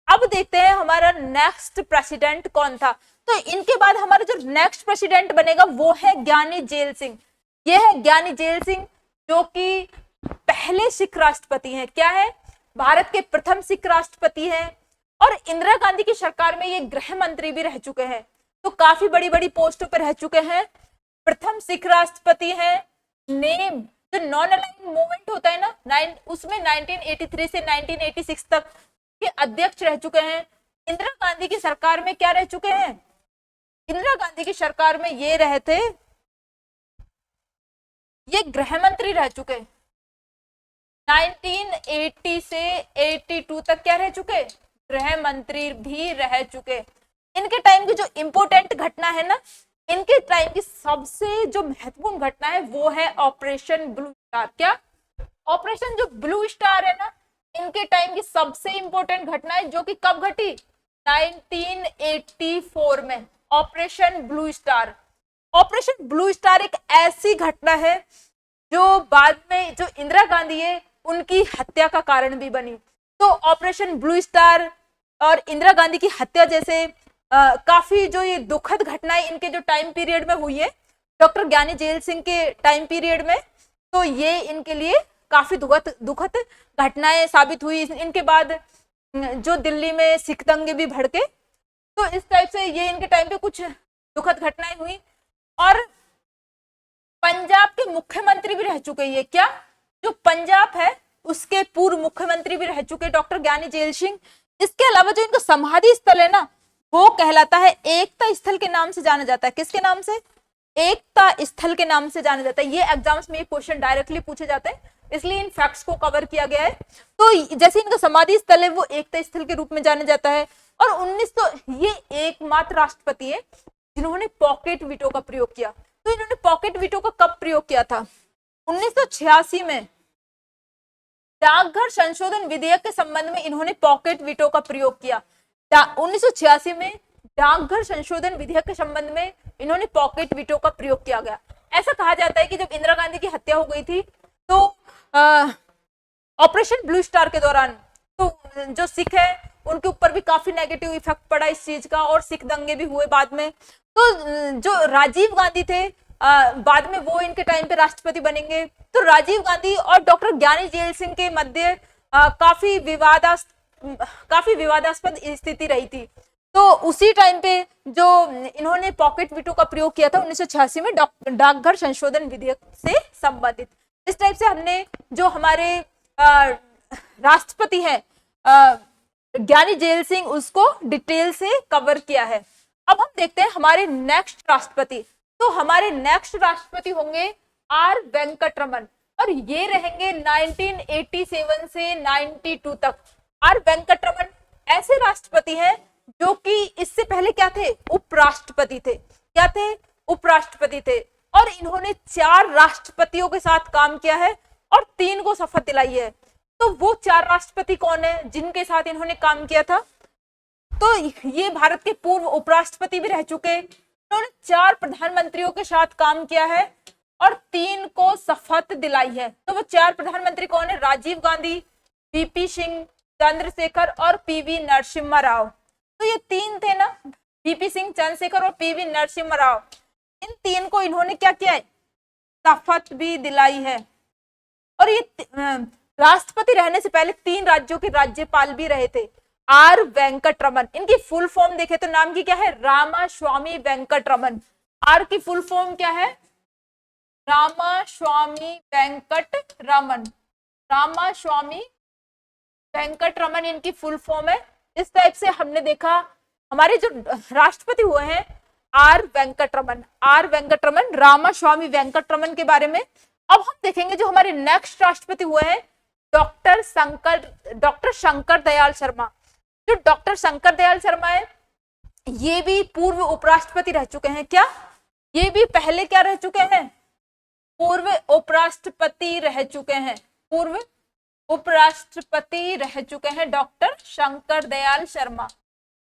अब देखते हैं हमारा नेक्स्ट प्रेसिडेंट कौन था। तो इनके बाद हमारा जो नेक्स्ट प्रेसिडेंट बनेगा वो है ज्ञानी जेल सिंह। ये है ज्ञानी जेल सिंह, जो कि पहले सिख राष्ट्रपति हैं। क्या है, भारत के प्रथम सिख राष्ट्रपति हैं और इंदिरा गांधी की सरकार में ये गृह मंत्री भी रह चुके हैं। तो काफी बड़ी बड़ी पोस्टों पर रह चुके हैं। प्रथम सिख राष्ट्रपति हैं। नेम, जो नॉन अलाइंड मूवमेंट होता है ना, उसमें 1983 से 1986 तक के अध्यक्ष रह चुके हैं। इंदिरा गांधी की सरकार में क्या रह चुके हैं, इंदिरा गांधी की सरकार में ये रहे थे, ये गृह मंत्री रह चुके। 1980 से 82 तक क्या रह चुके, गृह मंत्री भी रह चुके। इनके टाइम की जो इंपोर्टेंट घटना है ना, इनके टाइम की सबसे जो महत्वपूर्ण घटना है वो है ऑपरेशन ब्लू स्टार। क्या, ऑपरेशन जो ब्लू स्टार है ना, इनके टाइम की सबसे इंपोर्टेंट घटना है, जो कि कब घटी, 1984 में, operation blue star. Operation blue star एक ऐसी घटना है जो बाद में जो इंदिरा गांधी है उनकी हत्या का कारण भी बनी। तो ऑपरेशन ब्लू स्टार और इंदिरा गांधी की हत्या जैसे काफी जो ये दुखद घटनाएं इनके जो टाइम पीरियड में हुई है, डॉक्टर ज्ञानी जेल सिंह के टाइम पीरियड में, तो ये इनके लिए काफी दुखद घटनाएं साबित हुई। इनके बाद जो दिल्ली में सिख दंगे भी भड़के, तो इस टाइप से ये इनके टाइम पे कुछ दुखद घटनाएं हुई। और पंजाब के मुख्यमंत्री भी रह चुके ये। क्या, जो पंजाब है उसके पूर्व मुख्यमंत्री भी रह चुके डॉक्टर ज्ञानी जेल सिंह। इसके अलावा जो इनका समाधि स्थल है ना, वो कहलाता है एकता स्थल के नाम से जाना जाता है। किसके नाम से, एकता स्थल के नाम से जाना जाता है। ये एग्जाम्स में ये क्वेश्चन डायरेक्टली पूछे जाते हैं, इसलिए इन फैक्ट्स को कवर किया गया है। तो जैसे इनका समाधि स्थल है वो एकता स्थल के रूप में जाना जाता है। और ये एकमात्र राष्ट्रपति है जिन्होंने पॉकेट वीटो का प्रयोग किया। तो इन्होंने पॉकेट वीटो का कब प्रयोग किया था, 1986 में डाकघर संशोधन विधेयक के संबंध में इन्होंने पॉकेट वीटो का प्रयोग किया। 1986 में डाकघर संशोधन विधेयक के संबंध में इन्होंने पॉकेट वीटो का प्रयोग किया गया। ऐसा कहा जाता है कि जब इंदिरा गांधी की हत्या हो गई थी तो ऑपरेशन ब्लू स्टार के दौरान तो जो सिख है उनके ऊपर भी काफी नेगेटिव इफेक्ट पड़ा इस चीज का, और सिख दंगे भी हुए बाद में। तो जो राजीव गांधी थे बाद में वो इनके टाइम पे राष्ट्रपति बनेंगे। तो राजीव गांधी और डॉक्टर ज्ञानी जेल सिंह के मध्य काफी विवादास्पद स्थिति रही थी। तो उसी टाइम पे जो इन्होंने पॉकेट वीटो का प्रयोग किया था 1986 में डाकघर संशोधन विधेयक से संबंधित। इस टाइप से हमने जो हमारे राष्ट्रपति हैं ज्ञानी जेल सिंह उसको डिटेल से कवर किया है। अब हम देखते हैं हमारे नेक्स्ट राष्ट्रपति। तो हमारे नेक्स्ट राष्ट्रपति होंगे आर वेंकटरमन और ये रहेंगे 1987 से 92 तक। आर वेंकटरमन ऐसे राष्ट्रपति हैं जो कि इससे पहले क्या थे, उपराष्ट्रपति थे। क्या थे, उपराष्ट्रपति थे। और इन्होंने 4 राष्ट्रपतियों के साथ काम किया है और 3 को शपथ दिलाई है। तो वो 4 राष्ट्रपति कौन है जिनके साथ इन्होंने काम किया था? तो ये भारत के पूर्व उपराष्ट्रपति भी रह चुके। इन्होंने 4 प्रधानमंत्रियों के साथ काम किया है और 3 को शपथ दिलाई है। तो वो 4 प्रधानमंत्री कौन है? राजीव गांधी, वीपी सिंह, चंद्रशेखर और पीवी नरसिम्हा राव। तो ये 3 थे ना, वीपी सिंह, चंद्रशेखर और पीवी नरसिम्हा राव। इन 3 को इन्होंने क्या किया है? शपथ भी दिलाई है। और ये राष्ट्रपति रहने से पहले 3 राज्यों के राज्यपाल भी रहे थे। आर वेंकटरमन, इनकी फुल फॉर्म देखे तो नाम की क्या है? रामास्वामी वेंकटरमन। आर की फुल फॉर्म क्या है? रामास्वामी वेंकटरमन। रामास्वामी वेंकटरमन इनकी फुल फॉर्म है। इस टाइप से हमने देखा हमारे जो राष्ट्रपति हुए हैं आर वेंकटरमन, रामास्वामी वेंकटरमन के बारे में। अब हम देखेंगे जो हमारे नेक्स्ट राष्ट्रपति हुए हैं डॉक्टर शंकर दयाल शर्मा। जो डॉक्टर शंकर दयाल शर्मा है ये भी पूर्व उपराष्ट्रपति रह चुके हैं। क्या ये भी पहले क्या रह चुके हैं? पूर्व उपराष्ट्रपति रह चुके हैं। पूर्व उपराष्ट्रपति रह चुके हैं डॉक्टर शंकर दयाल शर्मा।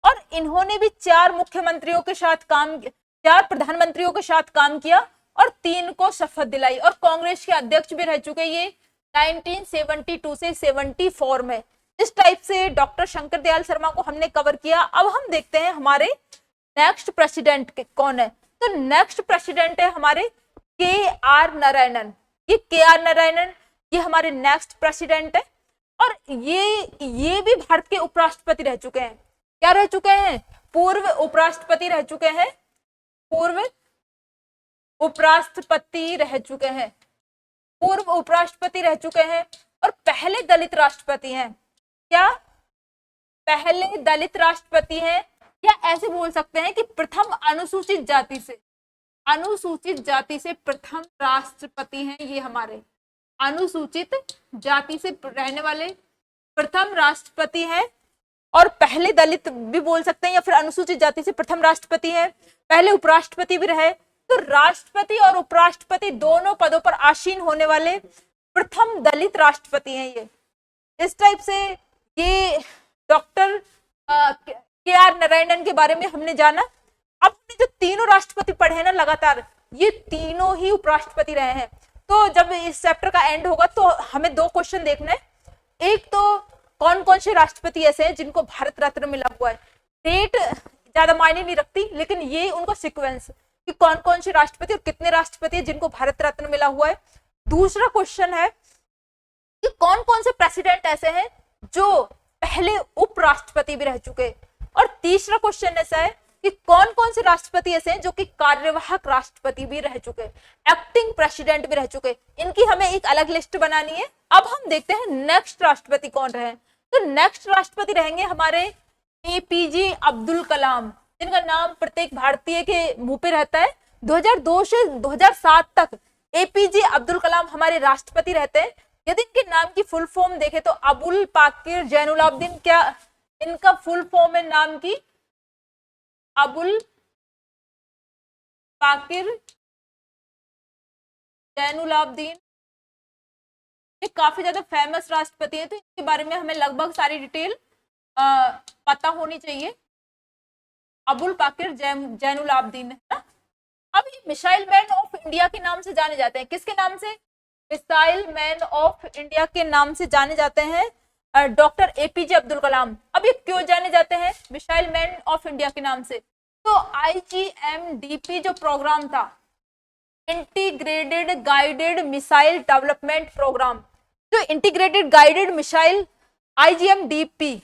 और इन्होंने भी 4 मुख्यमंत्रियों के साथ काम, 4 प्रधानमंत्रियों के साथ काम किया और 3 को शपथ दिलाई। और कांग्रेस के अध्यक्ष भी रह चुके ये 1972 से 74 में। इस टाइप से डॉक्टर शंकर दयाल शर्मा को हमने कवर किया। अब हम देखते हैं हमारे नेक्स्ट प्रेसिडेंट कौन है। तो नेक्स्ट प्रेसिडेंट है हमारे के.आर. नारायणन। ये के.आर. नारायणन ये हमारे नेक्स्ट प्रेसिडेंट है। और ये भी भारत के उपराष्ट्रपति रह चुके हैं। क्या रह चुके हैं? पूर्व उपराष्ट्रपति रह चुके हैं। पूर्व उपराष्ट्रपति रह चुके हैं। पूर्व उपराष्ट्रपति रह चुके हैं और पहले दलित राष्ट्रपति हैं। क्या पहले दलित राष्ट्रपति हैं? या ऐसे बोल सकते हैं कि प्रथम अनुसूचित जाति से प्रथम राष्ट्रपति हैं ये हमारे। अनुसूचित जाति से रहने वाले प्रथम राष्ट्रपति हैं और पहले दलित भी बोल सकते हैं या फिर अनुसूचित जाति से प्रथम राष्ट्रपति हैं। पहले उपराष्ट्रपति भी रहे। तो राष्ट्रपति और उपराष्ट्रपति दोनों पदों पर आसीन होने वाले प्रथम दलित राष्ट्रपति हैं ये। इस टाइप से ये डॉक्टर के.आर. नारायणन के बारे में हमने जाना। अब हमने जो तीनों राष्ट्रपति पढ़े हैं ना लगातार, ये तीनों ही उपराष्ट्रपति रहे हैं। तो जब इस चैप्टर का एंड होगा तो हमें 2 क्वेश्चन देखना है। एक तो कौन कौन से राष्ट्रपति ऐसे हैं जिनको भारत रत्न मिला हुआ है। डेट ज्यादा मायने नहीं रखती, लेकिन ये उनका सीक्वेंस कि कौन कौन से राष्ट्रपति और कितने राष्ट्रपति हैं जिनको भारत रत्न मिला हुआ है। दूसरा क्वेश्चन है कि कौन कौन से प्रेसिडेंट ऐसे हैं जो पहले उपराष्ट्रपति भी रह चुके। और तीसरा क्वेश्चन ऐसा है कि कौन कौन से राष्ट्रपति ऐसे हैं जो कि कार्यवाहक राष्ट्रपति भी रह चुके, एक्टिंग प्रेसिडेंट भी रह चुके। इनकी हमें एक अलग लिस्ट बनानी है। अब हम देखते हैं नेक्स्ट राष्ट्रपति कौन रहे। तो नेक्स्ट राष्ट्रपति रहेंगे हमारे एपीजे अब्दुल कलाम, जिनका नाम प्रत्येक भारतीय के मुंह पे रहता है। 2002 से 2007 तक एपीजे अब्दुल कलाम हमारे राष्ट्रपति रहते हैं। यदि इनके नाम की फुल फॉर्म देखें तो अबुल पाकिर जैनुलाब्दीन, क्या इनका फुल फॉर्म है नाम की? अबुल पाकिर जैनुलाब्दीन। ये काफी ज्यादा फेमस राष्ट्रपति है, तो इनके बारे में हमें लगभग सारी डिटेल पता होनी चाहिए। अबुल पाकिर जैनुलाब्दीन है ना। अब ये मिसाइल मैन ऑफ इंडिया के नाम से जाने जाते हैं। किसके नाम से? मिसाइल मैन ऑफ इंडिया के नाम से जाने जाते हैं डॉक्टर एपीजे अब्दुल कलाम। अब ये क्यों जाने जाते हैं मिसाइल मैन ऑफ इंडिया के नाम से? तो IGMDP जो प्रोग्राम था, integrated guided missile development program, जो इंटीग्रेटेड गाइडेड मिसाइल IGMDP,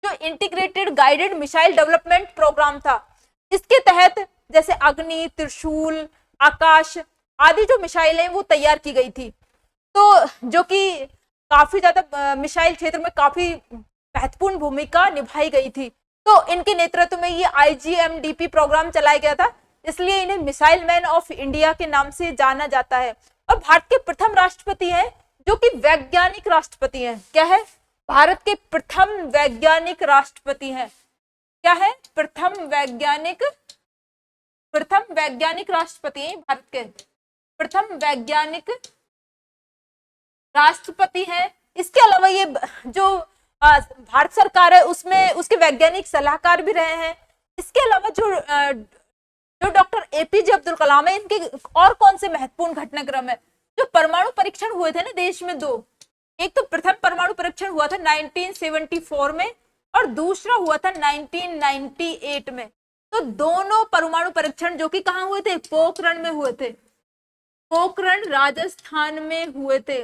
जो integrated guided missile development program था, इसके तहत जैसे अग्नि, त्रिशूल, आकाश आदि जो मिसाइल हैं वो तैयार की गई थी। तो जो कि काफी ज्यादा मिसाइल क्षेत्र में काफी महत्वपूर्ण भूमिका निभाई गई थी। तो इनके नेतृत्व में ये IGMDP प्रोग्राम चलाया गया था, इसलिए इन्हें मिसाइल मैन ऑफ इंडिया के नाम से जाना जाता है। और भारत के प्रथम राष्ट्रपति हैं जो कि वैज्ञानिक राष्ट्रपति हैं। क्या है? भारत के प्रथम वैज्ञानिक राष्ट्रपति हैं। क्या है? प्रथम वैज्ञानिक राष्ट्रपति हैं भारत के। प्रथम वैज्ञानिक राष्ट्रपति हैं। इसके अलावा ये जो भारत सरकार है उसमें उसके वैज्ञानिक सलाहकार भी रहे हैं। इसके अलावा जो जो डॉक्टर एपीजे अब्दुल कलाम है, इनके और कौन से महत्वपूर्ण घटनाक्रम है? जो परमाणु परीक्षण हुए थे ना देश में दो, एक तो प्रथम परमाणु परीक्षण हुआ था 1974 में और दूसरा हुआ था 1998 में। तो दोनों परमाणु परीक्षण जो कि कहाँ हुए थे? पोखरण में हुए थे, पोखरण राजस्थान में हुए थे।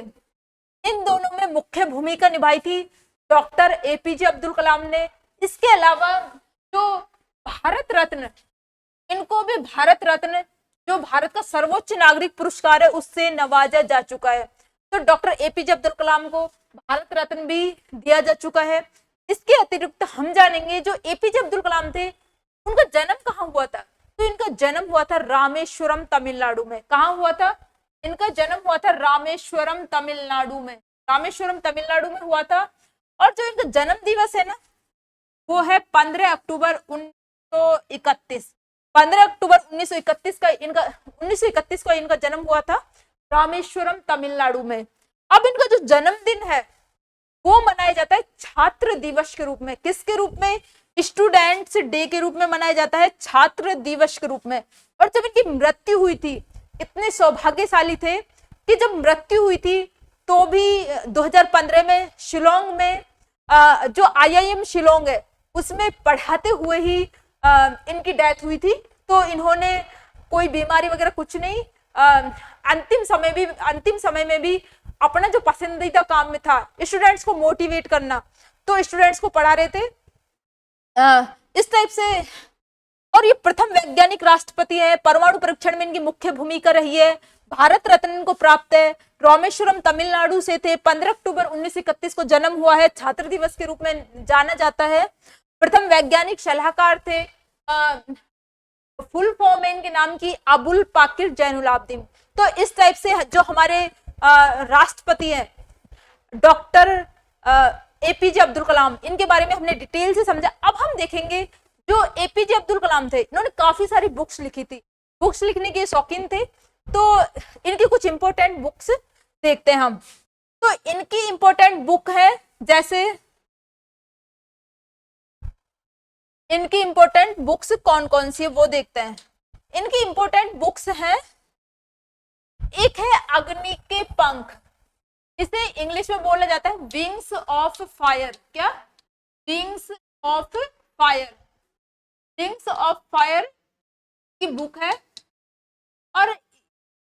इन दोनों में मुख्य भूमिका निभाई थी डॉक्टर एपीजे अब्दुल कलाम ने। इसके अलावा जो भारत रत्न, इनको भी भारत रत्न जो भारत का सर्वोच्च नागरिक पुरस्कार है उससे नवाजा जा चुका है। तो डॉक्टर एपीजे अब्दुल कलाम को भारत रत्न भी दिया जा चुका है। इसके अतिरिक्त हम जानेंगे जो एपीजे अब्दुल कलाम थे उनका जन्म कहाँ हुआ था? तो इनका जन्म हुआ था रामेश्वरम तमिलनाडु में। कहाँ हुआ था? इनका जन्म हुआ था रामेश्वरम तमिलनाडु में, रामेश्वरम तमिलनाडु में हुआ था। और जो इनका जन्म दिवस है ना वो है 15 अक्टूबर 1931। 15 अक्टूबर 1931 का इनका जन्म हुआ था रामेश्वरम तमिलनाडु में। अब इनका जो जन्मदिन है वो मनाया जाता है छात्र दिवस के रूप में। किसके रूप में? स्टूडेंट्स डे के रूप में मनाया जाता है, छात्र दिवस के रूप में। और जब इनकी मृत्यु हुई थी, इतने सौभाग्यशाली थे कि जब मृत्यु हुई थी तो भी 2015 में शिलोंग में जो IIM शिलोंग है उसमें पढ़ाते हुए ही इनकी डेथ हुई थी। तो इन्होंने कोई बीमारी वगैरह कुछ नहीं, अंतिम समय में भी अपना जो पसंदीदा काम में था स्टूडेंट्स को मोटिवेट करना, तो स्टूडेंट्स को पढ़ा रहे थे इस टाइप से। और ये प्रथम वैज्ञानिक राष्ट्रपति है, परमाणु परीक्षण में इनकी मुख्य भूमिका रही है, भारत रत्न इनको प्राप्त है, रामेश्वरम तमिलनाडु से थे, 15 अक्टूबर 1931 को जन्म हुआ है, छात्र दिवस के रूप में जाना जाता है, प्रथम वैज्ञानिक सलाहकार थे, फुल फॉर्म इनके नाम की अबुल पाकिर जैनुलाब्दीन। तो इस टाइप से जो हमारे राष्ट्रपति हैं डॉक्टर एपीजे अब्दुल कलाम, इनके बारे में हमने डिटेल से समझा। अब हम देखेंगे जो एपीजे अब्दुल कलाम थे, इन्होंने काफी सारी बुक्स लिखी थी, बुक्स लिखने के शौकीन थे। तो इनकी कुछ इंपॉर्टेंट बुक्स देखते हैं हम। तो इनकी इंपॉर्टेंट बुक है, जैसे इनकी इंपॉर्टेंट बुक्स कौन कौन सी है वो देखते हैं। इनकी इंपॉर्टेंट बुक्स हैं, एक है अग्नि के पंख, इसे इंग्लिश में बोला जाता है विंग्स ऑफ फायर। क्या? Wings of fire, wings of fire की बुक है। और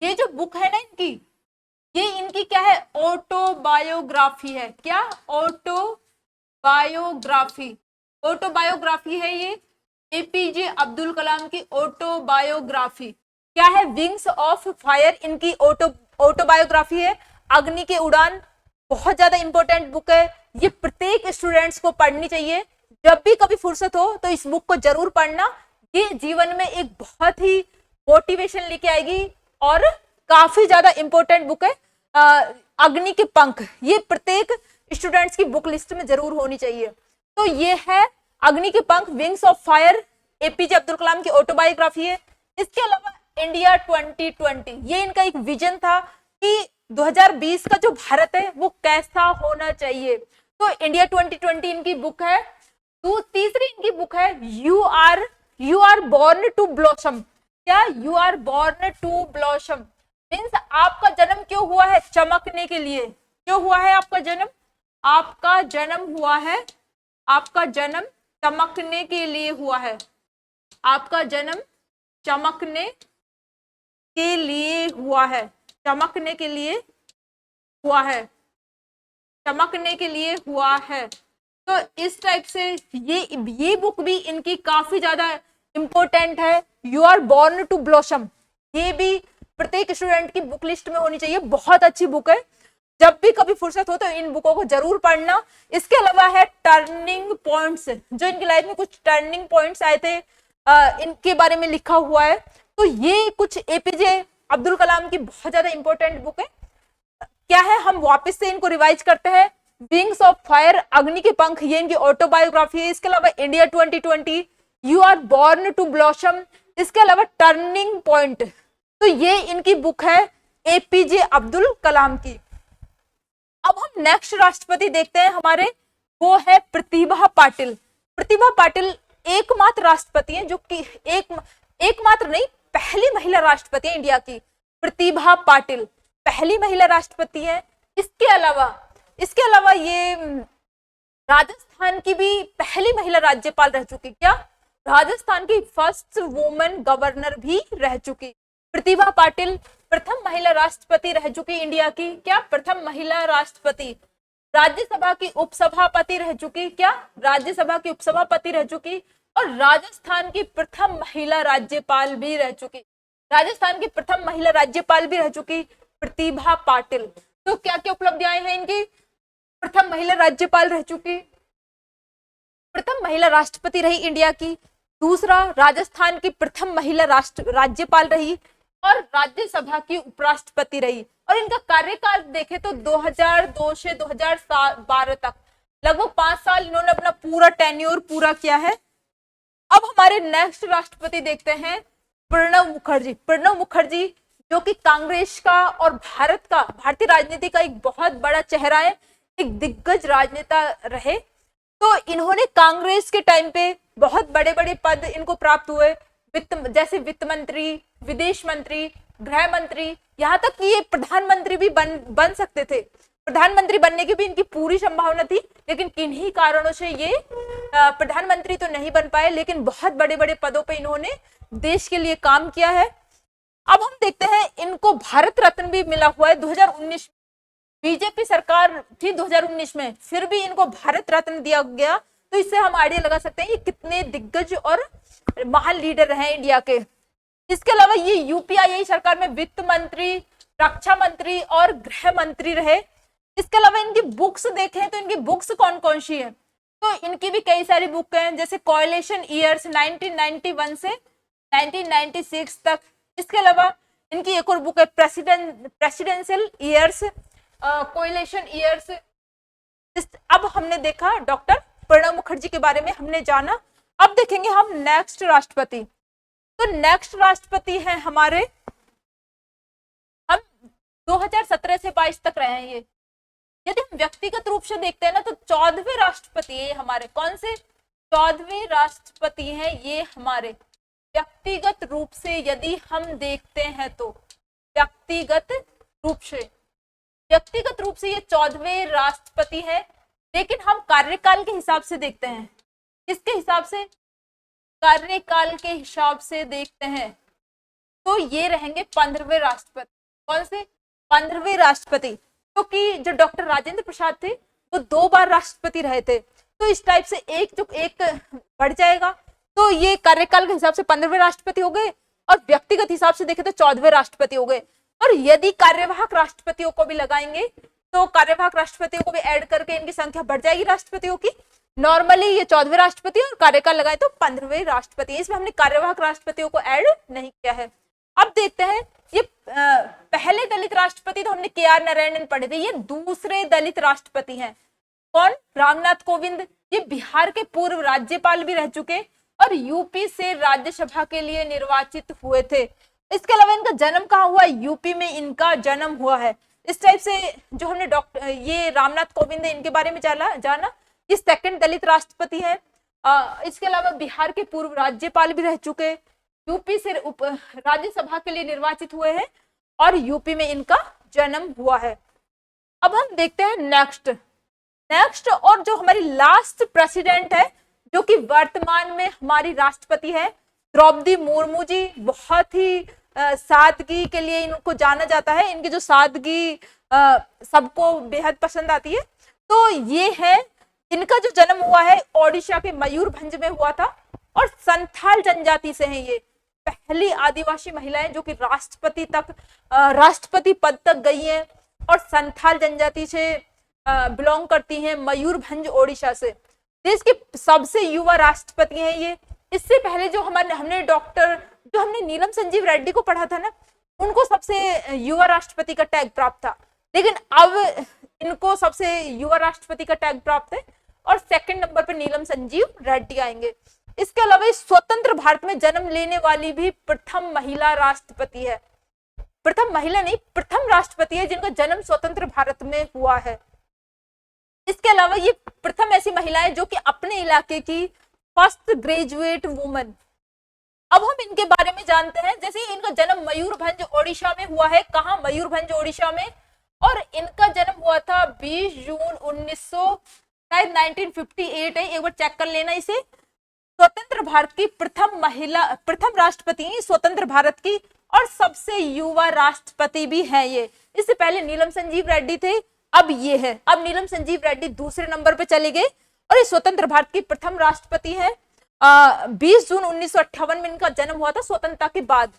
ये जो बुक है ना ये इनकी क्या है? ऑटोबायोग्राफी है। क्या? ऑटोबायोग्राफी, ऑटोबायोग्राफी है ये एपीजे अब्दुल कलाम की ऑटोबायोग्राफी। क्या है? विंग्स ऑफ फायर इनकी ऑटोबायोग्राफी है। अग्नि के उड़ान बहुत ज्यादा इंपॉर्टेंट बुक है, ये प्रत्येक स्टूडेंट्स को पढ़नी चाहिए। जब भी कभी फुर्सत हो तो इस बुक को जरूर पढ़ना, ये जीवन में एक बहुत ही मोटिवेशन लेके आएगी और काफी ज्यादा इंपॉर्टेंट बुक है। अग्नि के पंख ये प्रत्येक स्टूडेंट्स की बुक लिस्ट में जरूर होनी चाहिए। तो ये है अग्नि के पंख, wings of fire, APJ Abdul Kalam की ऑटोबायोग्राफी है। इसके अलावा इंडिया 2020, ये इनका एक विजन था कि 2020 का जो भारत है वो कैसा होना चाहिए। तो इंडिया 2020 इनकी बुक है। तो तीसरी इनकी बुक है you are born to blossom. क्या? You are born to blossom means आपका जन्म क्यों हुआ है? चमकने के लिए। क्यों हुआ है आपका जन्म? आपका जन्म हुआ है, आपका जन्म चमकने के लिए हुआ है। आपका जन्म चमकने के लिए हुआ है, चमकने के लिए हुआ है, चमकने के लिए हुआ है। तो इस टाइप से ये बुक भी इनकी काफी ज्यादा इंपॉर्टेंट है, you are born to blossom. ये भी प्रत्येक स्टूडेंट की बुक लिस्ट में होनी चाहिए, बहुत अच्छी बुक है। जब भी कभी फुर्सत हो तो इन बुकों को जरूर पढ़ना। इसके अलावा है टर्निंग पॉइंट्स, जो इनकी लाइफ में कुछ टर्निंग पॉइंट्स आए थे, इनके बारे में लिखा हुआ है। तो ये कुछ एपीजे अब्दुल कलाम की बहुत ज्यादा इंपॉर्टेंट बुक है। क्या है? हम वापस से इनको रिवाइज करते हैं। विंग्स ऑफ फायर, अग्नि के पंख, ये इनकी ऑटोबायोग्राफी है। इसके अलावा India 2020, you are born to blossom, इसके अलावा टर्निंग पॉइंट, तो ये इनकी बुक है एपीजे अब्दुल कलाम की। अब हम नेक्स्ट राष्ट्रपति देखते हैं हमारे, वो है प्रतिभा पाटिल। प्रतिभा पाटिल एकमात्र राष्ट्रपति हैं जो कि एकमात्र नहीं, पहली महिला राष्ट्रपति है इंडिया की, प्रतिभा पाटिल पहली महिला राष्ट्रपति है। इसके अलावा ये राजस्थान की भी पहली महिला राज्यपाल रह चुकी। क्या? राजस्थान की फर्स्ट वुमेन गवर्नर भी रह चुकी। प्रतिभा पाटिल प्रथम महिला राष्ट्रपति रह चुकी इंडिया की। क्या? प्रथम महिला राष्ट्रपति। राज्यसभा की उपसभापति रह चुकी। क्या? राज्यसभा की उपसभापति रह चुकी। और राजस्थान की प्रथम महिला राज्यपाल भी रह चुकी। राजस्थान की प्रथम महिला राज्यपाल भी रह चुकी प्रतिभा पाटिल। तो क्या क्या उपलब्धियां हैं इनकी? प्रथम महिला राज्यपाल रह चुकी, प्रथम महिला राष्ट्रपति रही इंडिया की, दूसरा राजस्थान की प्रथम महिला राज्यपाल रही और राज्यसभा की उपराष्ट्रपति रही। और इनका कार्यकाल देखें तो 2002 से 2012 तक लगभग 5 साल इन्होंने अपना पूरा टेन्योर पूरा किया है। अब हमारे नेक्स्ट राष्ट्रपति देखते हैं प्रणब मुखर्जी। प्रणब मुखर्जी जो कि कांग्रेस का और भारतीय राजनीति का एक बहुत बड़ा चेहरा है, एक दिग्गज राजनेता रहे। तो इन्होंने कांग्रेस के टाइम पे बहुत बड़े बड़े पद इनको प्राप्त हुए, जैसे वित्त मंत्री, विदेश मंत्री, गृह मंत्री, यहाँ तक कि ये प्रधानमंत्री भी बन सकते थे। प्रधानमंत्री बनने की भी इनकी पूरी संभावना थी, लेकिन किन्हीं कारणों से ये प्रधानमंत्री तो नहीं बन पाए, लेकिन बहुत बड़े बड़े पदों पे इन्होंने देश के लिए काम किया है। अब हम देखते हैं इनको भारत रत्न भी मिला हुआ है 2019। बीजेपी सरकार थी 2019 में, फिर भी इनको भारत रत्न दिया गया। तो इससे हम आइडिया लगा सकते हैं ये कितने दिग्गज और महान लीडर रहे इंडिया के। इसके अलावा ये यूपीआई सरकार में वित्त मंत्री, रक्षा मंत्री और गृह मंत्री रहे। इसके अलावा इनकी बुक्स देखें तो इनकी बुक्स कौन कौन सी है, तो इनकी भी कई सारी बुक हैं, जैसे कोएलिशन ईयर्स 1991 से 1996 तक। इसके अलावा इनकी एक और बुक है प्रेसिडेंशियल ईयर्स, कोएलिशन ईयर्स। अब हमने देखा डॉक्टर प्रणब मुखर्जी के बारे में हमने जाना। अब देखेंगे हम नेक्स्ट राष्ट्रपति। तो नेक्स्ट राष्ट्रपति हैं हमारे, हम 2017 से 22 तक रहे हैं ये। यदि हम व्यक्तिगत रूप से देखते हैं ना, तो 14वें राष्ट्रपति है हमारे। कौन से? 14वें राष्ट्रपति हैं ये हमारे। व्यक्तिगत रूप से यदि हम देखते हैं तो व्यक्तिगत रूप से ये 14वें राष्ट्रपति है। लेकिन हम कार्यकाल के हिसाब से देखते हैं। किसके हिसाब से? कार्यकाल के हिसाब से देखते हैं तो ये रहेंगे 15वें राष्ट्रपति। कौन से? 15वें राष्ट्रपति। क्योंकि जो डॉक्टर राजेंद्र प्रसाद थे वो 2 बार राष्ट्रपति रहे थे, तो इस टाइप से एक बढ़ जाएगा। तो ये कार्यकाल के हिसाब से 15वें राष्ट्रपति हो गए और व्यक्तिगत हिसाब से देखें तो 14वें राष्ट्रपति हो गए। और यदि कार्यवाहक राष्ट्रपतियों को भी लगाएंगे तो कार्यवाहक राष्ट्रपतियों को भी ऐड करके इनकी संख्या बढ़ जाएगी राष्ट्रपतियों की। नॉर्मली ये 14वें राष्ट्रपति और कार्यकाल लगाए तो 15वें राष्ट्रपति। इसमें हमने कार्यवाहक राष्ट्रपतियों को ऐड नहीं किया है। अब देखते हैं ये पहले दलित राष्ट्रपति तो हमने के.आर. नारायणन पढ़े थे, ये दूसरे दलित राष्ट्रपति हैं। कौन? रामनाथ कोविंद। ये बिहार के पूर्व राज्यपाल भी रह चुके और यूपी से राज्यसभा के लिए निर्वाचित हुए थे। इसके अलावा इनका जन्म कहाँ हुआ? यूपी में इनका जन्म हुआ है। इस टाइप से जो हमने ये रामनाथ कोविंद है इनके बारे में जाना। ये सेकंड दलित राष्ट्रपति है। इसके अलावा बिहार के पूर्व राज्यपाल भी रह चुके, यूपी से राज्यसभा के लिए निर्वाचित हुए हैं और यूपी में इनका जन्म हुआ है। अब हम देखते हैं नेक्स्ट और जो हमारी लास्ट प्रेसिडेंट है, जो कि वर्तमान में हमारी राष्ट्रपति है, द्रौपदी मुर्मू जी। बहुत ही सादगी के लिए इनको जाना जाता है। इनकी जो सादगी सबको बेहद पसंद आती है। तो ये है, इनका जो जन्म हुआ है ओडिशा के मयूरभंज में हुआ था और संथाल जनजाति से हैं। ये पहली आदिवासी महिलाएं जो कि राष्ट्रपति पद तक गई हैं और संथाल जनजाति से बिलोंग करती हैं, मयूरभंज ओडिशा से। देश के सबसे युवा राष्ट्रपति हैं ये। इससे पहले जो हमने नीलम संजीव रेड्डी को पढ़ा था ना, उनको सबसे युवा राष्ट्रपति का टैग प्राप्त था, लेकिन अब इनको सबसे युवा राष्ट्रपति का टैग प्राप्त है और सेकंड नंबर पर नीलम संजीव रेड्डी आएंगे। इसके अलावा स्वतंत्र भारत में जन्म लेने वाली भी प्रथम महिला राष्ट्रपति है। प्रथम महिला नहीं, प्रथम राष्ट्रपति है जिनका जन्म स्वतंत्र भारत में हुआ है। इसके अलावा ये प्रथम ऐसी महिला है जो कि अपने इलाके की फर्स्ट ग्रेजुएट वुमन, अब हम इनके बारे में जानते हैं। जैसे इनका जन्म मयूरभंज ओडिशा में हुआ है। कहाँ? मयूरभंज ओडिशा में। और इनका जन्म हुआ था 20 जून 1958 है, एक बार चेक कर लेना इसे। स्वतंत्र भारत की प्रथम राष्ट्रपति हैं स्वतंत्र भारत की, और सबसे युवा राष्ट्रपति भी हैं ये। इससे पहले नीलम संजीव रेड्डी थे, अब ये है। अब नीलम संजीव रेड्डी दूसरे नंबर पे चले गए और ये स्वतंत्र भारत की प्रथम राष्ट्रपति है। 20 जून 1958 में इनका जन्म हुआ था स्वतंत्रता के बाद।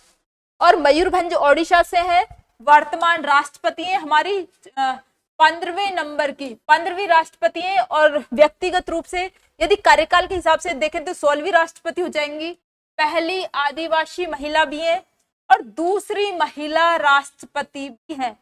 और मयूरभंज ओडिशा से है। वर्तमान राष्ट्रपति है हमारी 15वें नंबर की 15वीं राष्ट्रपति है। और व्यक्तिगत रूप से यदि कार्यकाल के हिसाब से देखें तो 16वीं राष्ट्रपति हो जाएंगी। पहली आदिवासी महिला भी है और दूसरी महिला राष्ट्रपति भी है,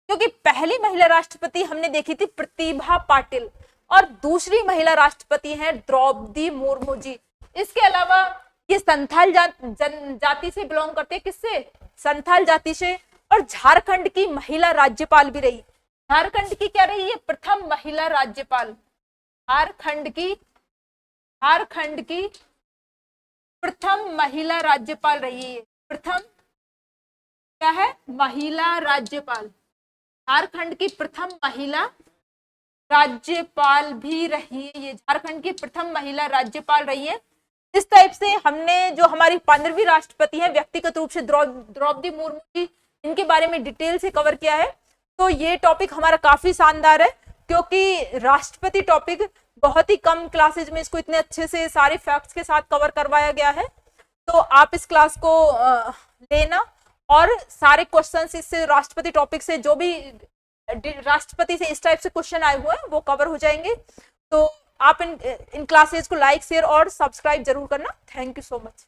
क्योंकि पहली महिला राष्ट्रपति हमने देखी थी प्रतिभा पाटिल और दूसरी महिला राष्ट्रपति है द्रौपदी मुर्मू जी। इसके अलावा ये संथाल जाति से बिलोंग करते हैं। किससे? संथाल जाति से। और झारखंड की महिला राज्यपाल भी रही। झारखंड की क्या रही है? प्रथम महिला राज्यपाल। झारखंड की प्रथम महिला राज्यपाल रही है। प्रथम क्या है? महिला राज्यपाल। झारखंड की प्रथम महिला राज्यपाल भी रही है ये। झारखंड की प्रथम महिला राज्यपाल रही है। इस टाइप से हमने जो हमारी 15वीं राष्ट्रपति है व्यक्तिगत रूप से द्रौपदी मुर्मू जी, इनके बारे में डिटेल से कवर किया है। तो ये टॉपिक हमारा काफी शानदार है, क्योंकि राष्ट्रपति टॉपिक बहुत ही कम क्लासेज में इसको इतने अच्छे से सारे फैक्ट्स के साथ कवर करवाया गया है। तो आप इस क्लास को लेना और सारे क्वेश्चंस इससे राष्ट्रपति टॉपिक से जो भी राष्ट्रपति से इस टाइप से क्वेश्चन आए हुए हैं वो कवर हो जाएंगे। तो आप इन क्लासेज को लाइक, शेयर और सब्सक्राइब जरूर करना। Thank you so much.